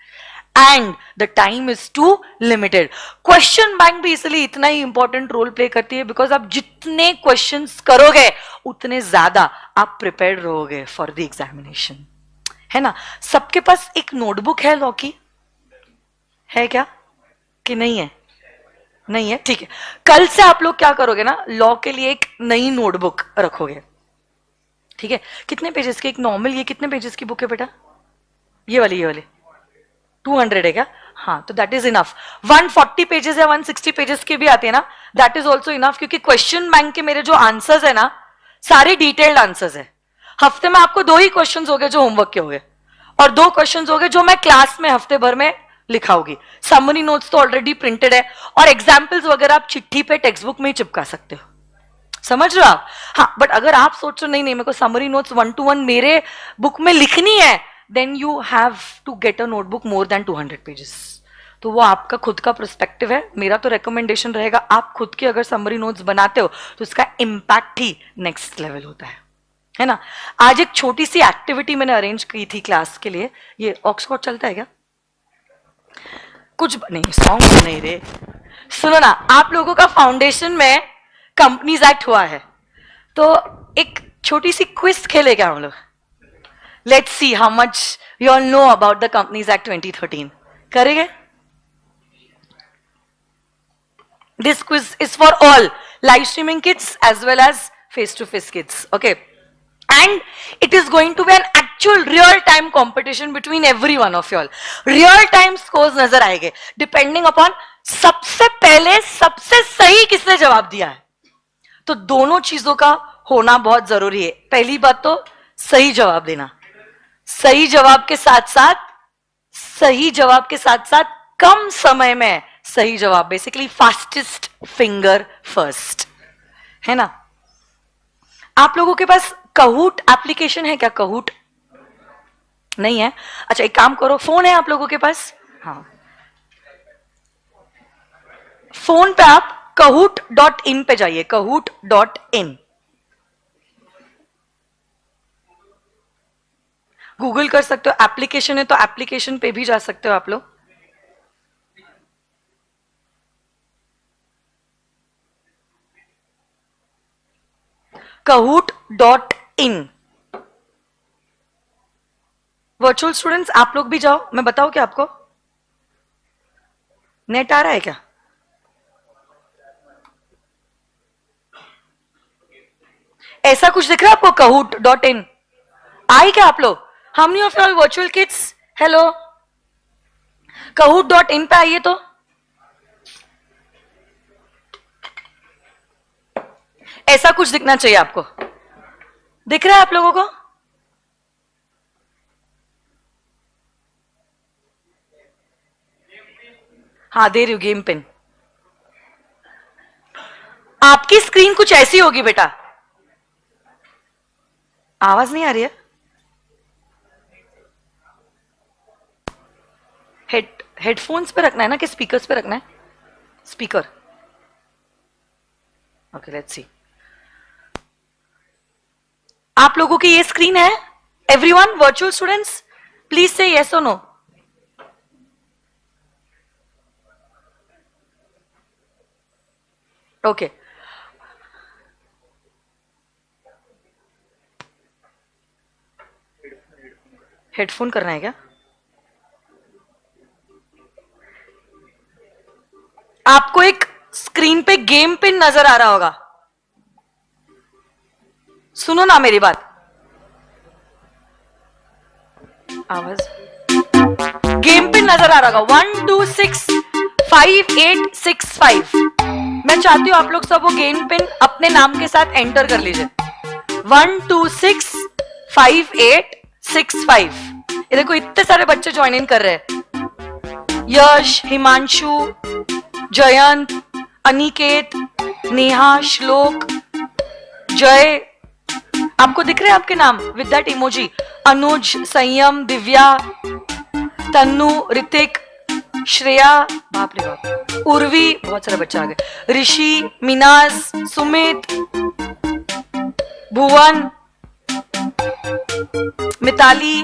and the time is too limited. Question bank भी इसलिए इतना ही इंपॉर्टेंट रोल प्ले करती है बिकॉज आप जितने क्वेश्चंस करोगे उतने ज्यादा आप प्रिपेयर्ड रहोगे फॉर द एग्जामिनेशन. है ना? सबके पास एक नोटबुक है लॉ की? है क्या कि नहीं है? नहीं है, ठीक है. कल से आप लोग क्या करोगे ना, लॉ के लिए एक नई नोटबुक रखोगे. ठीक है? कितने पेजेस की? एक नॉर्मल, ये कितने पेजेस की बुक है बेटा? ये वाली 200 है क्या? हाँ, तो दैट इज इनफ. 140 पेजेस या 160 पेजेस की भी आती है ना, दैट इज ऑल्सो इनफ, क्योंकि क्वेश्चन बैंक के मेरे जो आंसर्स है ना, सारे डिटेल्ड आंसर्स है. हफ्ते में आपको 2 ही क्वेश्चंस हो गए जो होमवर्क के हो गए, और 2 क्वेश्चंस हो गए जो मैं क्लास में हफ्ते भर में लिखाऊंगी. समरी नोट्स तो ऑलरेडी प्रिंटेड है, और एग्जाम्पल्स वगैरह आप चिट्ठी पे टेक्स्ट बुक में ही चिपका सकते हो. समझ रहे हो आप? हाँ, बट अगर आप सोचो नहीं मेरे को समरी नोट्स 1 to 1 मेरे बुक में लिखनी है, then you have to get a notebook more than 200 pages. तो वो आपका खुद का पर्सपेक्टिव है. मेरा तो रिकमेंडेशन रहेगा, आप खुद की अगर समरी नोट्स बनाते हो तो उसका इम्पैक्ट ही नेक्स्ट लेवल होता है ना? आज एक छोटी सी एक्टिविटी मैंने अरेंज की थी क्लास के लिए. ये ऑक्सफोर्ड चलता है क्या? कुछ नहीं, सॉन्ग नहीं रे. सुनो ना, आप लोगों का फाउंडेशन में कंपनीज एक्ट हुआ है, तो एक छोटी सी क्विज खेलेगा हम लोग. Let's see how much you all know about the companies act 2013. करेंगे? This quiz is for all live streaming kids as well as face to face kids. Okay, and it is going to be an actual real time competition between every one of you all. real time scores नजर आएंगे depending upon सबसे पहले सबसे सही किसने जवाब दिया है. तो दोनों चीजों का होना बहुत जरूरी है. पहली बात तो सही जवाब देना, सही जवाब के साथ साथ कम समय में सही जवाब, बेसिकली फास्टेस्ट फिंगर फर्स्ट. है ना? आप लोगों के पास कहूट एप्लीकेशन है क्या? कहूट नहीं है? अच्छा, एक काम करो, फोन है आप लोगों के पास? हाँ, फोन पे आप kahoot.in पे जाइए. kahoot.in गूगल कर सकते हो. एप्लीकेशन है तो एप्लीकेशन पे भी जा सकते हो आप लोग. kahoot.in. वर्चुअल स्टूडेंट्स आप लोग भी जाओ. मैं बताऊं क्या आपको? नेट आ रहा है क्या? ऐसा कुछ दिख रहा है आपको? kahoot.in आई क्या आप लोग? How many of all virtual kids? Hello, kahoot.in पे आइए. तो ऐसा कुछ दिखना चाहिए आपको. दिख रहा है आप लोगों को? हाँ, दे रही हूं गेम पिन. आपकी स्क्रीन कुछ ऐसी होगी बेटा. आवाज नहीं आ रही है? हेडफोन्स पे रखना है ना कि स्पीकर्स पे रखना है? स्पीकर. Okay, let's see. आप लोगों की ये स्क्रीन है? एवरीवन, वर्चुअल स्टूडेंट्स, प्लीज से यस और नो. ओके, हेडफोन करना है क्या? आपको एक स्क्रीन पे गेम पिन नजर आ रहा होगा. सुनो ना मेरी बात. आवाज. गेम पिन नजर आ रहा होगा. 1 2 6 5 8 6 5. मैं चाहती हूं आप लोग सब वो गेम पिन अपने नाम के साथ एंटर कर लीजिए. 1 2 6 5 8 6 5. ये देखो इतने सारे बच्चे ज्वाइन इन कर रहे हैं. यश, हिमांशु, जयंत, अनिकेत, नेहा, श्लोक, जय. आपको दिख रहे हैं आपके नाम विद दैट इमोजी? अनुज, संयम, दिव्या, तन्नु, ऋतिक, श्रेया, बाप रे बाप, उर्वी, बहुत सारे बच्चे आ गए. ऋषि, मिनाज, सुमित, भुवन, मिताली,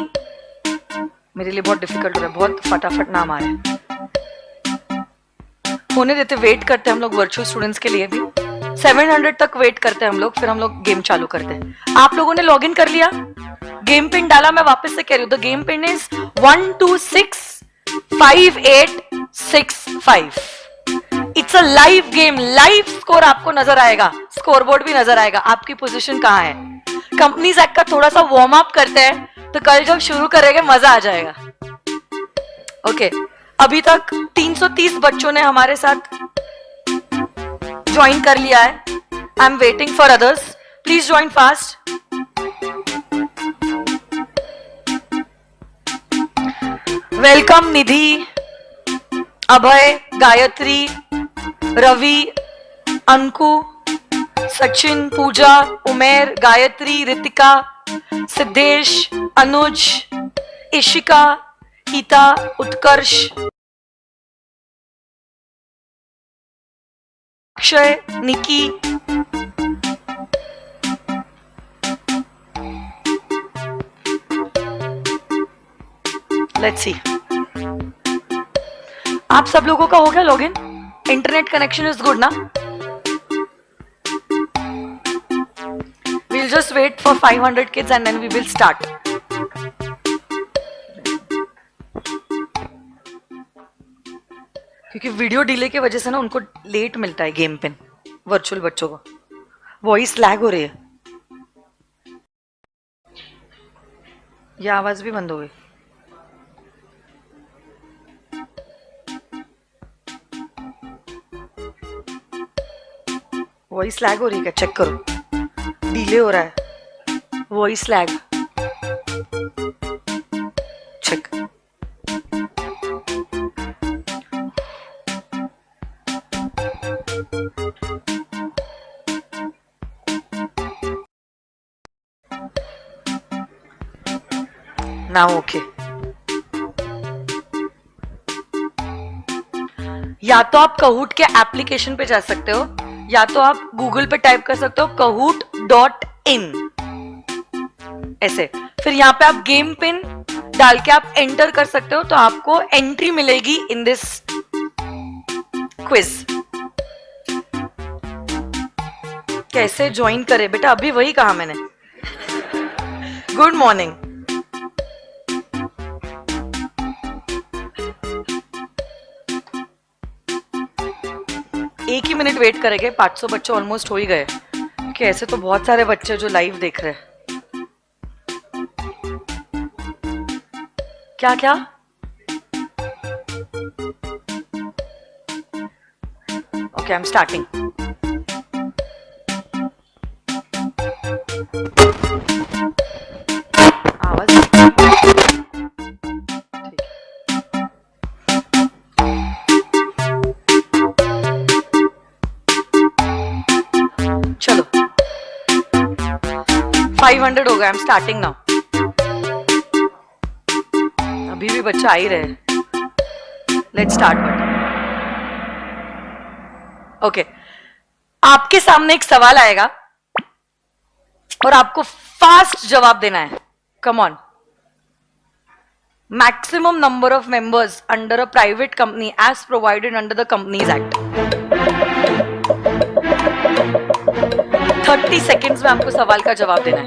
मेरे लिए बहुत डिफिकल्ट हो रहा है, बहुत फटाफट नाम आ रहा है। होने देते, वेट करते हैं हम लोग वर्चुअल स्टूडेंट्स के लिए भी। 700 तक वेट करते हैं हम लोग, फिर हम लोग गेम चालू करते हैं। आप लोगों ने लॉगिन कर लिया, गेम पिन डाला? मैं वापस से कह रही हूँ, the game pin is 12658665। It's a live game, live score आपको नजर आएगा, स्कोर बोर्ड भी नजर आएगा, आपकी पोजीशन कहाँ है। कंपनीज एक्ट का थोड़ा सा वार्म अप करते हैं, तो कल जब शुरू करेंगे मजा आ जाएगा। ओके, अभी तक 330 बच्चों ने हमारे साथ ज्वाइन कर लिया है। I am waiting for others, please join fast. Welcome Nidhi, Abhay, Gayatri, Ravi, Anku, Sachin, Pooja, Umer, Gayatri, Ritika, Siddhesh, Anuj, Ishika, Geeta, Utkarsh, Akshay, Nikki, let's see. आप सब लोगों का हो गया login? Internet connection is good ना? We'll just wait for 500 kids and then we will start. क्योंकि वीडियो डिले की वजह से ना उनको लेट मिलता है गेम पिन, वर्चुअल बच्चों को। वॉइस लैग हो रही है, ये आवाज भी बंद हो गई। वॉइस लैग हो रही है क्या? चेक करो, डिले हो रहा है, voice lag, check. Now okay. या तो आप कहूट के एप्लीकेशन पे जा सकते हो, या तो आप गूगल पे टाइप कर सकते हो kahoot.in ऐसे। फिर यहाँ पे आप गेम पिन डाल के आप एंटर कर सकते हो, तो आपको एंट्री मिलेगी इन दिस क्विज। कैसे ज्वाइन करे बेटा? अभी वही कहा मैंने। Good morning. एक ही मिनट वेट करेंगे, 500 बच्चे ऑलमोस्ट हो ही गए, क्योंकि ऐसे तो बहुत सारे बच्चे जो लाइव देख रहे हैं। क्या क्या? Okay, I am starting. आवाज चलो, 500 हो गया। I am starting now. अभी भी बच्चा आ ही रहे। Let's start. ओके, आपके सामने एक सवाल आएगा और आपको फास्ट जवाब देना है। Come on. Maximum number of members under a private company as provided under the companies act. 30 seconds में आपको सवाल का जवाब देना है।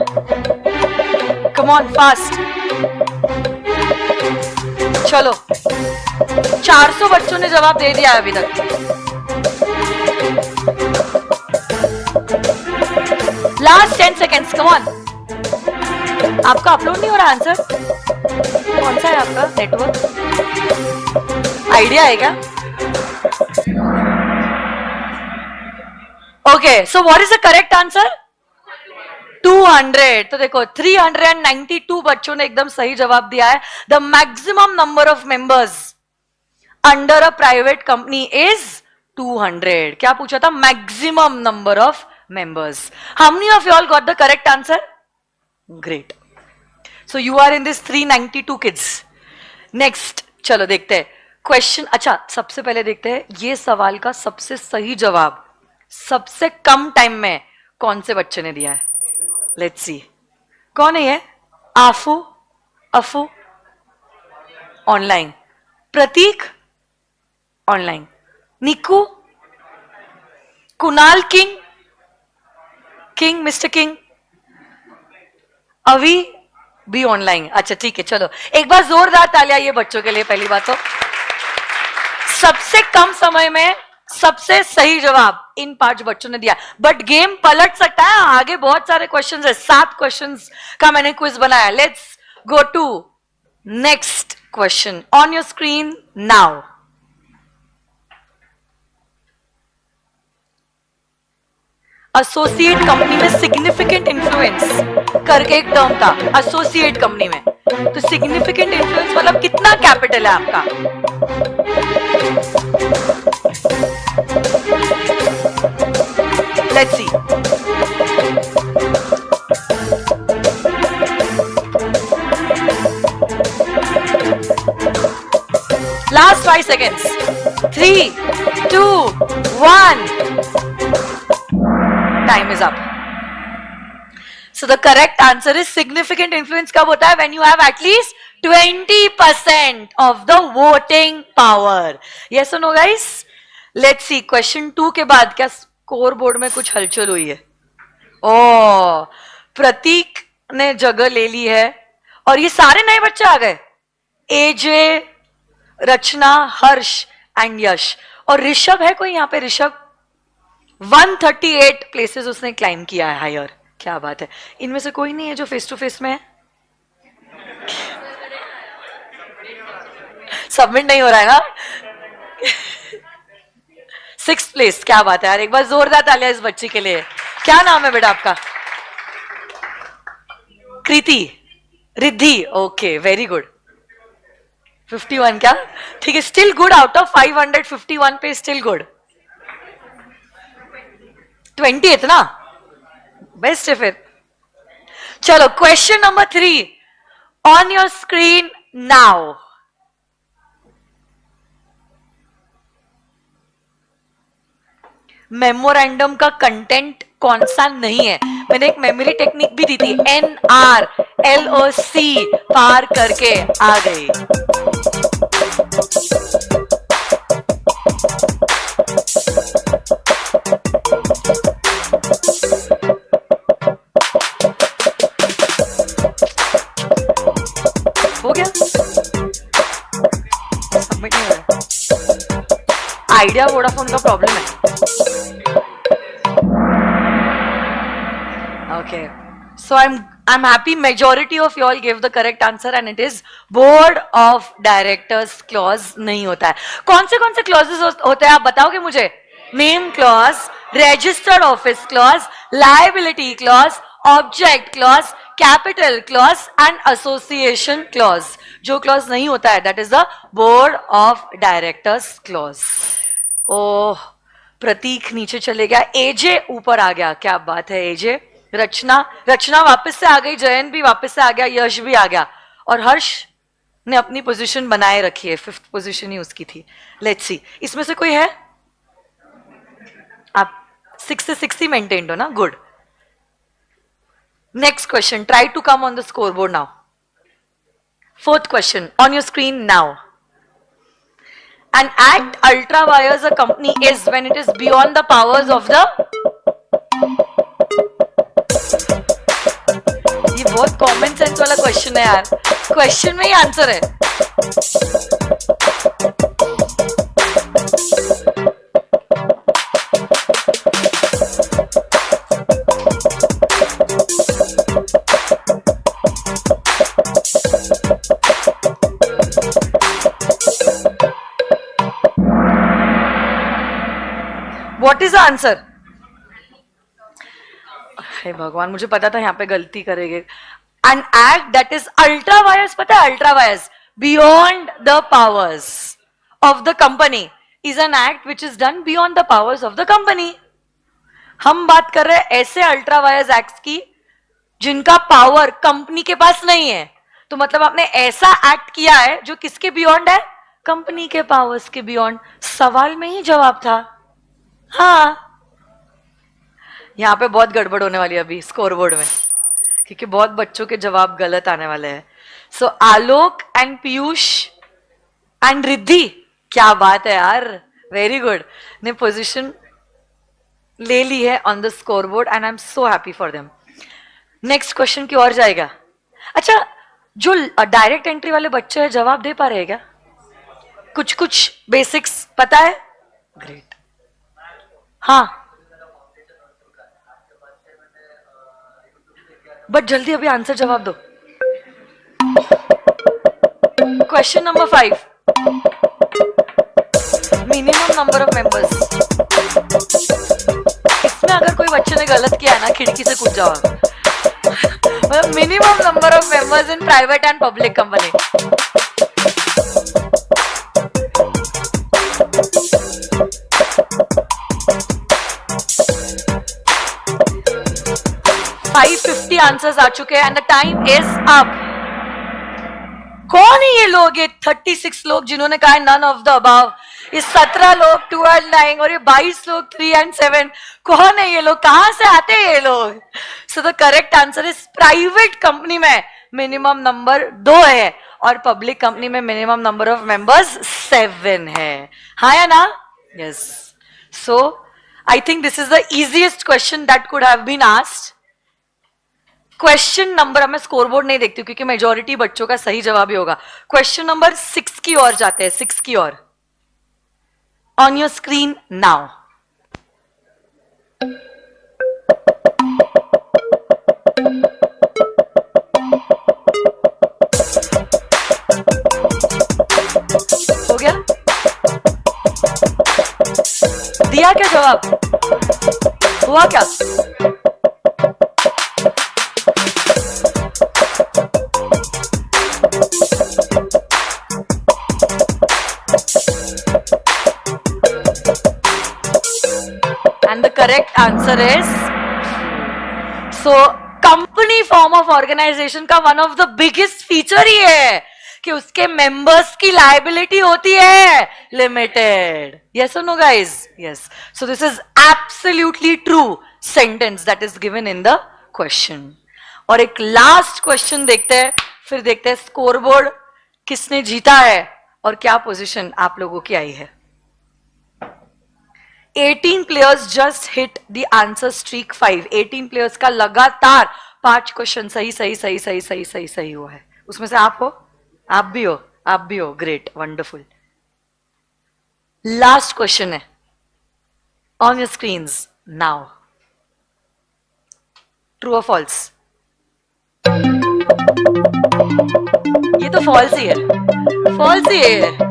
Come on, fast. चलो, 400 बच्चों ने जवाब दे दिया है अभी तक। Last 10 seconds, come on. आपका अपलोड नहीं हो रहा आंसर? कौन सा है आपका नेटवर्क? आइडिया है क्या? Okay, so what is the correct answer? 200। तो देखो, 392 बच्चों ने एकदम सही जवाब दिया है। The maximum number of members under a private company is 200। क्या पूछा था? Maximum number of members. How many of you all got the correct answer? Great. So you are in this 392 kids. Next, चलो देखते हैं question. अच्छा, सबसे पहले देखते हैं ये सवाल का सबसे सही जवाब सबसे कम टाइम में कौन से बच्चे ने दिया है। लेट्स सी, कौन है ये? Aafu, Afu, online. Prateek online. Niku, Kunal king, king mister king, अभी भी ऑनलाइन. अच्छा ठीक है, चलो एक बार जोरदार तालियां ये बच्चों के लिए. पहली बात तो सबसे कम समय में सबसे सही जवाब इन 5 बच्चों ने दिया. बट गेम पलट सकता है, आगे बहुत सारे क्वेश्चंस है. 7 क्वेश्चंस का मैंने क्विज बनाया. Let's go to next question on your screen now. Associate company में सिग्निफिकेंट इन्फ्लुएंस करके एक टर्म था. एसोसिएट कंपनी में तो सिग्निफिकेंट इन्फ्लुएंस मतलब कितना कैपिटल है आपका. Let's see. Last 5 seconds. 3, 2, 1. Time is up. So the correct answer is significant influence कब होता है? When you have at least 20% of the voting power. Yes or no guys? Let's see. Question 2 के बाद क्या score board में कुछ हलचल हुई है? ओ, प्रतीक ने जगह ले ली है और ये सारे नए बच्चे आ गए. एजे, रचना, हर्ष एंड यश. और ऋषभ है कोई यहाँ पे? ऋषभ 138 प्लेसेस उसने क्लाइम किया है हायर. क्या बात है. इनमें से कोई नहीं है जो फेस टू फेस में है? सबमिट नहीं हो रहा है ना. 6th place. क्या बात है यार. एक बार जोरदार तालियां इस बच्ची के लिए. क्या नाम है बेटा आपका? Kriti, Riddhi. Okay, very good. 51 क्या? ठीक है, स्टिल गुड. आउट ऑफ 551 पे स्टिल गुड. 20th ना, बेस्ट है फिर. चलो question number 3 on your screen now. Memorandum का कंटेंट कौन सा नहीं है? मैंने एक मेमोरी टेक्निक भी दी थी. NRLOC पार करके आ गई. हो गया. सबमिट नहीं हो रहा. आइडिया वोडाफोन का प्रॉब्लम है. Okay, so I'm happy majority of you all gave the correct answer and it is board of directors clause नहीं होता है. कौन से clauses होते हैं आप बताओगे मुझे? Name clause, registered office clause, liability clause, object clause, capital clause and association clause. जो clause नहीं होता है that is the board of directors clause. ओह, प्रतीक नीचे चले गया. एजे ऊपर आ गया. क्या बात है एजे. रचना वापस से आ गई. जयन भी वापस से आ गया. यश भी आ गया और हर्ष ने अपनी पोजीशन बनाए रखी है. 5th पोजीशन ही उसकी थी. Let's see. इसमें से कोई है? आप 6 से 60 मेंटेन्ड हो ना. Good. Next question. Try to come on the score board now. 4th question on your screen now. An act ultra wires a company is when it is beyond the powers of the. ये बहुत common sense वाला question है यार. Question में ही answer है. What is the answer? हे भगवान, मुझे पता था यहाँ पे गलती करेंगे. An act that is ultra wires, पता है ultra wires, beyond the powers of the company is an act which is done beyond the powers of the company. हम बात कर रहे हैं ऐसे अल्ट्रा वायर्स एक्ट की जिनका पावर कंपनी के पास नहीं है. तो मतलब आपने ऐसा एक्ट किया है जो किसके बियॉन्ड है? कंपनी के पावर्स के बियॉन्ड. सवाल में ही जवाब था. हाँ, यहाँ पे बहुत गड़बड़ होने वाली है अभी स्कोर बोर्ड में क्योंकि बहुत बच्चों के जवाब गलत आने वाले हैं. सो आलोक एंड पीयूष एंड रिद्धि, क्या बात है यार, वेरी गुड, ने पोजीशन ले ली है on the score board and I am so happy for them. Next question की ओर जाएगा. अच्छा, जो डायरेक्ट एंट्री वाले बच्चे हैं जवाब दे पा रहे हैं क्या? कुछ कुछ बेसिक्स पता है? ग्रेट. हाँ, बट जल्दी अभी आंसर जवाब दो. Question number 5, minimum number of members. इसमें अगर कोई बच्चे ने गलत किया है ना, खिड़की से कूद जाओ. Minimum number of members in private and public company. $550 answers आ चुके हैं and the time is up. कौन है ये लोग? ये 36 लोग जिन्होंने कहा है नन ऑफ द अबव. ये 17 लोग 2 and 9 और ये 22 लोग 3 and 7. कौन है ये लोग? कहां से आते हैं ये लोग? So the correct answer is private company में मिनिमम नंबर 2 है और पब्लिक कंपनी में मिनिमम नंबर ऑफ मेंबर्स 7 है. हाँ या ना? Yes. So I think this is the easiest question that could have been asked. Question number, मैं scoreboard नहीं देखती हूँ क्योंकि मेजॉरिटी बच्चों का सही जवाब ही होगा. क्वेश्चन नंबर 6 की ओर जाते हैं. 6 की ओर. On your screen now. हो गया? दिया क्या जवाब? हुआ क्या? And the correct answer is, so company form of organisation का one of the biggest feature ही है कि उसके मेंबर्स की लायबिलिटी होती है लिमिटेड. यस और no guys? Yes. So this is absolutely true sentence that is given in the question. और एक लास्ट क्वेश्चन देखते हैं, फिर देखते हैं स्कोरबोर्ड किसने जीता है और क्या पोजीशन आप लोगों की आई है. 18 players just hit the answer streak 5. 18 players का लगातार 5 क्वेश्चन सही सही सही सही सही सही सही हुआ है. उसमें से आप हो, आप भी हो, आप भी हो. Great, wonderful. लास्ट क्वेश्चन है on your screens now. True और फॉल्स? ये तो फॉल्स ही है. फॉल्स ही है.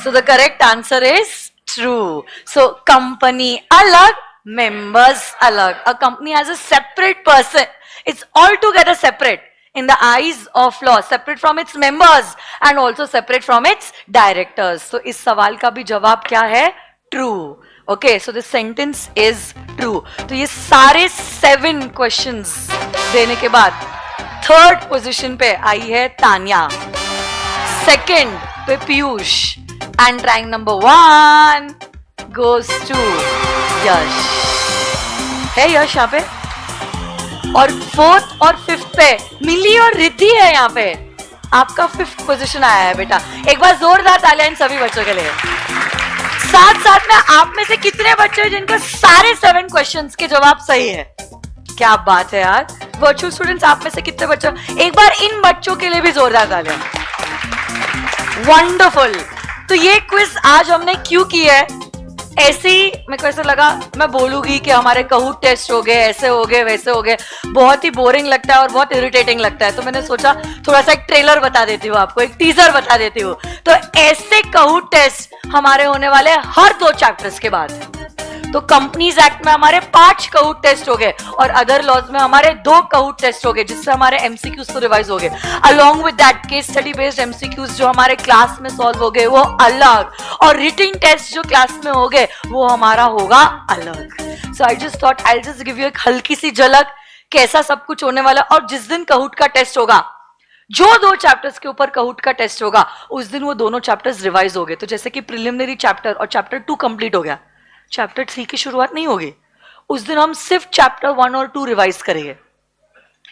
So the correct answer is true. So company alag, members alag. A company has a separate person. It's altogether separate in the eyes of law, separate from its members and also separate from its directors. So इस सवाल का भी जवाब क्या है? True. Okay, so this sentence is true. तो ये सारे 7 questions देने के बाद थर्ड पोजीशन पे आई है तान्या, सेकंड पे Piyush and rank number 1 goes to यश. है यश यहाँ पे. और फोर्थ और फिफ्थ पे मिली और रिद्धि है. यहाँ पे आपका 5th पोजीशन आया है बेटा. एक बार जोरदार तालियां इन सभी बच्चों के लिए. साथ साथ में आप में से कितने बच्चे हैं जिनका सारे 7 क्वेश्चंस के जवाब सही है? क्या बात है यार. वर्चुअल स्टूडेंट्स आप में से कितने बच्चे? एक बार इन बच्चों के लिए भी जोरदार तालियां. वंडरफुल. तो ये क्विज आज हमने क्यों की है? ऐसे ही मेरे को ऐसा लगा मैं बोलूंगी कि हमारे कहूट टेस्ट हो गए, ऐसे हो गए, वैसे हो गए, बहुत ही बोरिंग लगता है और बहुत इरिटेटिंग लगता है. तो मैंने सोचा थोड़ा सा एक ट्रेलर बता देती हूँ आपको, एक टीजर बता देती हूँ. तो ऐसे कहूट टेस्ट हमारे होने वाले हर 2 चैप्टर्स के बाद. तो कंपनीज एक्ट में हमारे 5 कहूट टेस्ट हो गए और अदर लॉज में हमारे 2 कहूट टेस्ट हो गए, जिससे हमारे एमसीक्यूज तो रिवाइज हो गए। Along with that case study based MCQs जो हमारे क्लास में सॉल्व हो गए वो अलग, और रिटन टेस्ट जो क्लास में हो गए वो हमारा होगा अलग। So I just thought I just give you एक हल्की सी झलक कैसा सब कुछ होने वाला। और जिस दिन कहूट का टेस्ट होगा, जो 2 चैप्टर्स के ऊपर कहूट का टेस्ट होगा, उस दिन वो दोनों चैप्टर्स रिवाइज हो गए। तो जैसे कि प्रिलिमिनरी चैप्टर और चैप्टर 2 कंप्लीट हो गया, चैप्टर 3 की शुरुआत नहीं होगी, उस दिन हम सिर्फ चैप्टर 1 और 2 रिवाइज करेंगे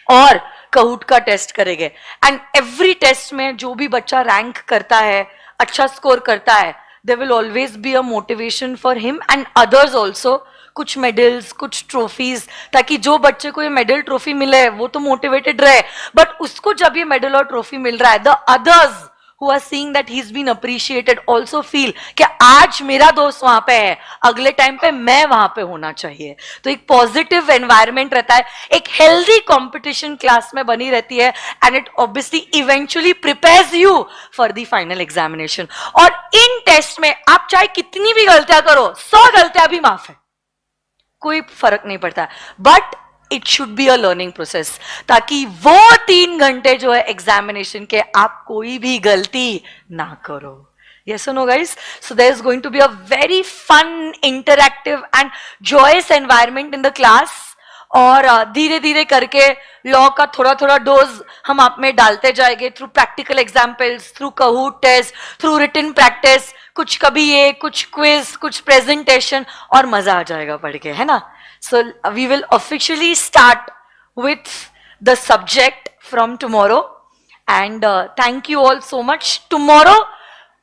और कहूट का टेस्ट करेंगे। एंड एवरी टेस्ट में जो भी बच्चा रैंक करता है, अच्छा स्कोर करता है, there will always be a motivation for him and others also, कुछ मेडल्स, कुछ ट्रॉफीज, ताकि जो बच्चे को ये मेडल ट्रॉफी मिले वो तो मोटिवेटेड रहे, बट उसको जब ये मेडल और ट्रॉफी मिल रहा है, the others who are seeing that he's been appreciated also feel कि आज मेरा दोस्त वहां पे है, अगले टाइम पे मैं वहां पे होना चाहिए। तो एक पॉजिटिव एनवायरनमेंट रहता है, एक हेल्दी कंपटीशन क्लास में बनी रहती है, and it obviously eventually prepares you for the final examination. और इन टेस्ट में आप चाहे कितनी भी गलतियां करो, 100 गलतियां भी माफ है, कोई फर्क नहीं पड़ता, but it should be a learning process, ताकि वो 3 घंटे जो है एग्जामिनेशन के, आप कोई भी गलती ना करो। Yes or no, guys? So there is going to be a very fun, interactive and joyous environment in the class. और धीरे धीरे करके लॉ का थोड़ा थोड़ा डोज हम आप में डालते जाएंगे, through practical examples, through Kahoot test, through written practice, कुछ कभी ये, कुछ क्विज, कुछ प्रेजेंटेशन, और मजा आ जाएगा पढ़ के, है ना। So we will officially start with the subject from tomorrow, and thank you all so much. Tomorrow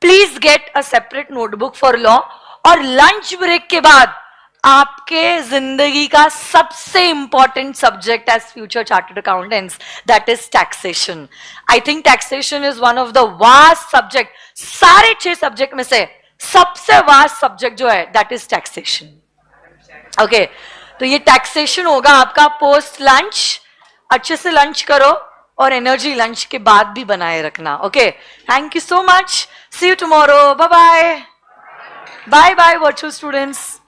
please get a separate notebook for law, और lunch break के बाद आपके जिंदगी का सबसे important subject as future chartered accountants, that is taxation. I think taxation is one of the vast subject, सारे 6 subject में से सबसे वास्ट सब्जेक्ट जो है दैट इज टैक्सेशन। ओके, तो ये टैक्सेशन होगा आपका पोस्ट लंच। अच्छे से लंच करो और एनर्जी लंच के बाद भी बनाए रखना। Okay, thank you so much, see you tomorrow, bye bye, bye bye virtual students.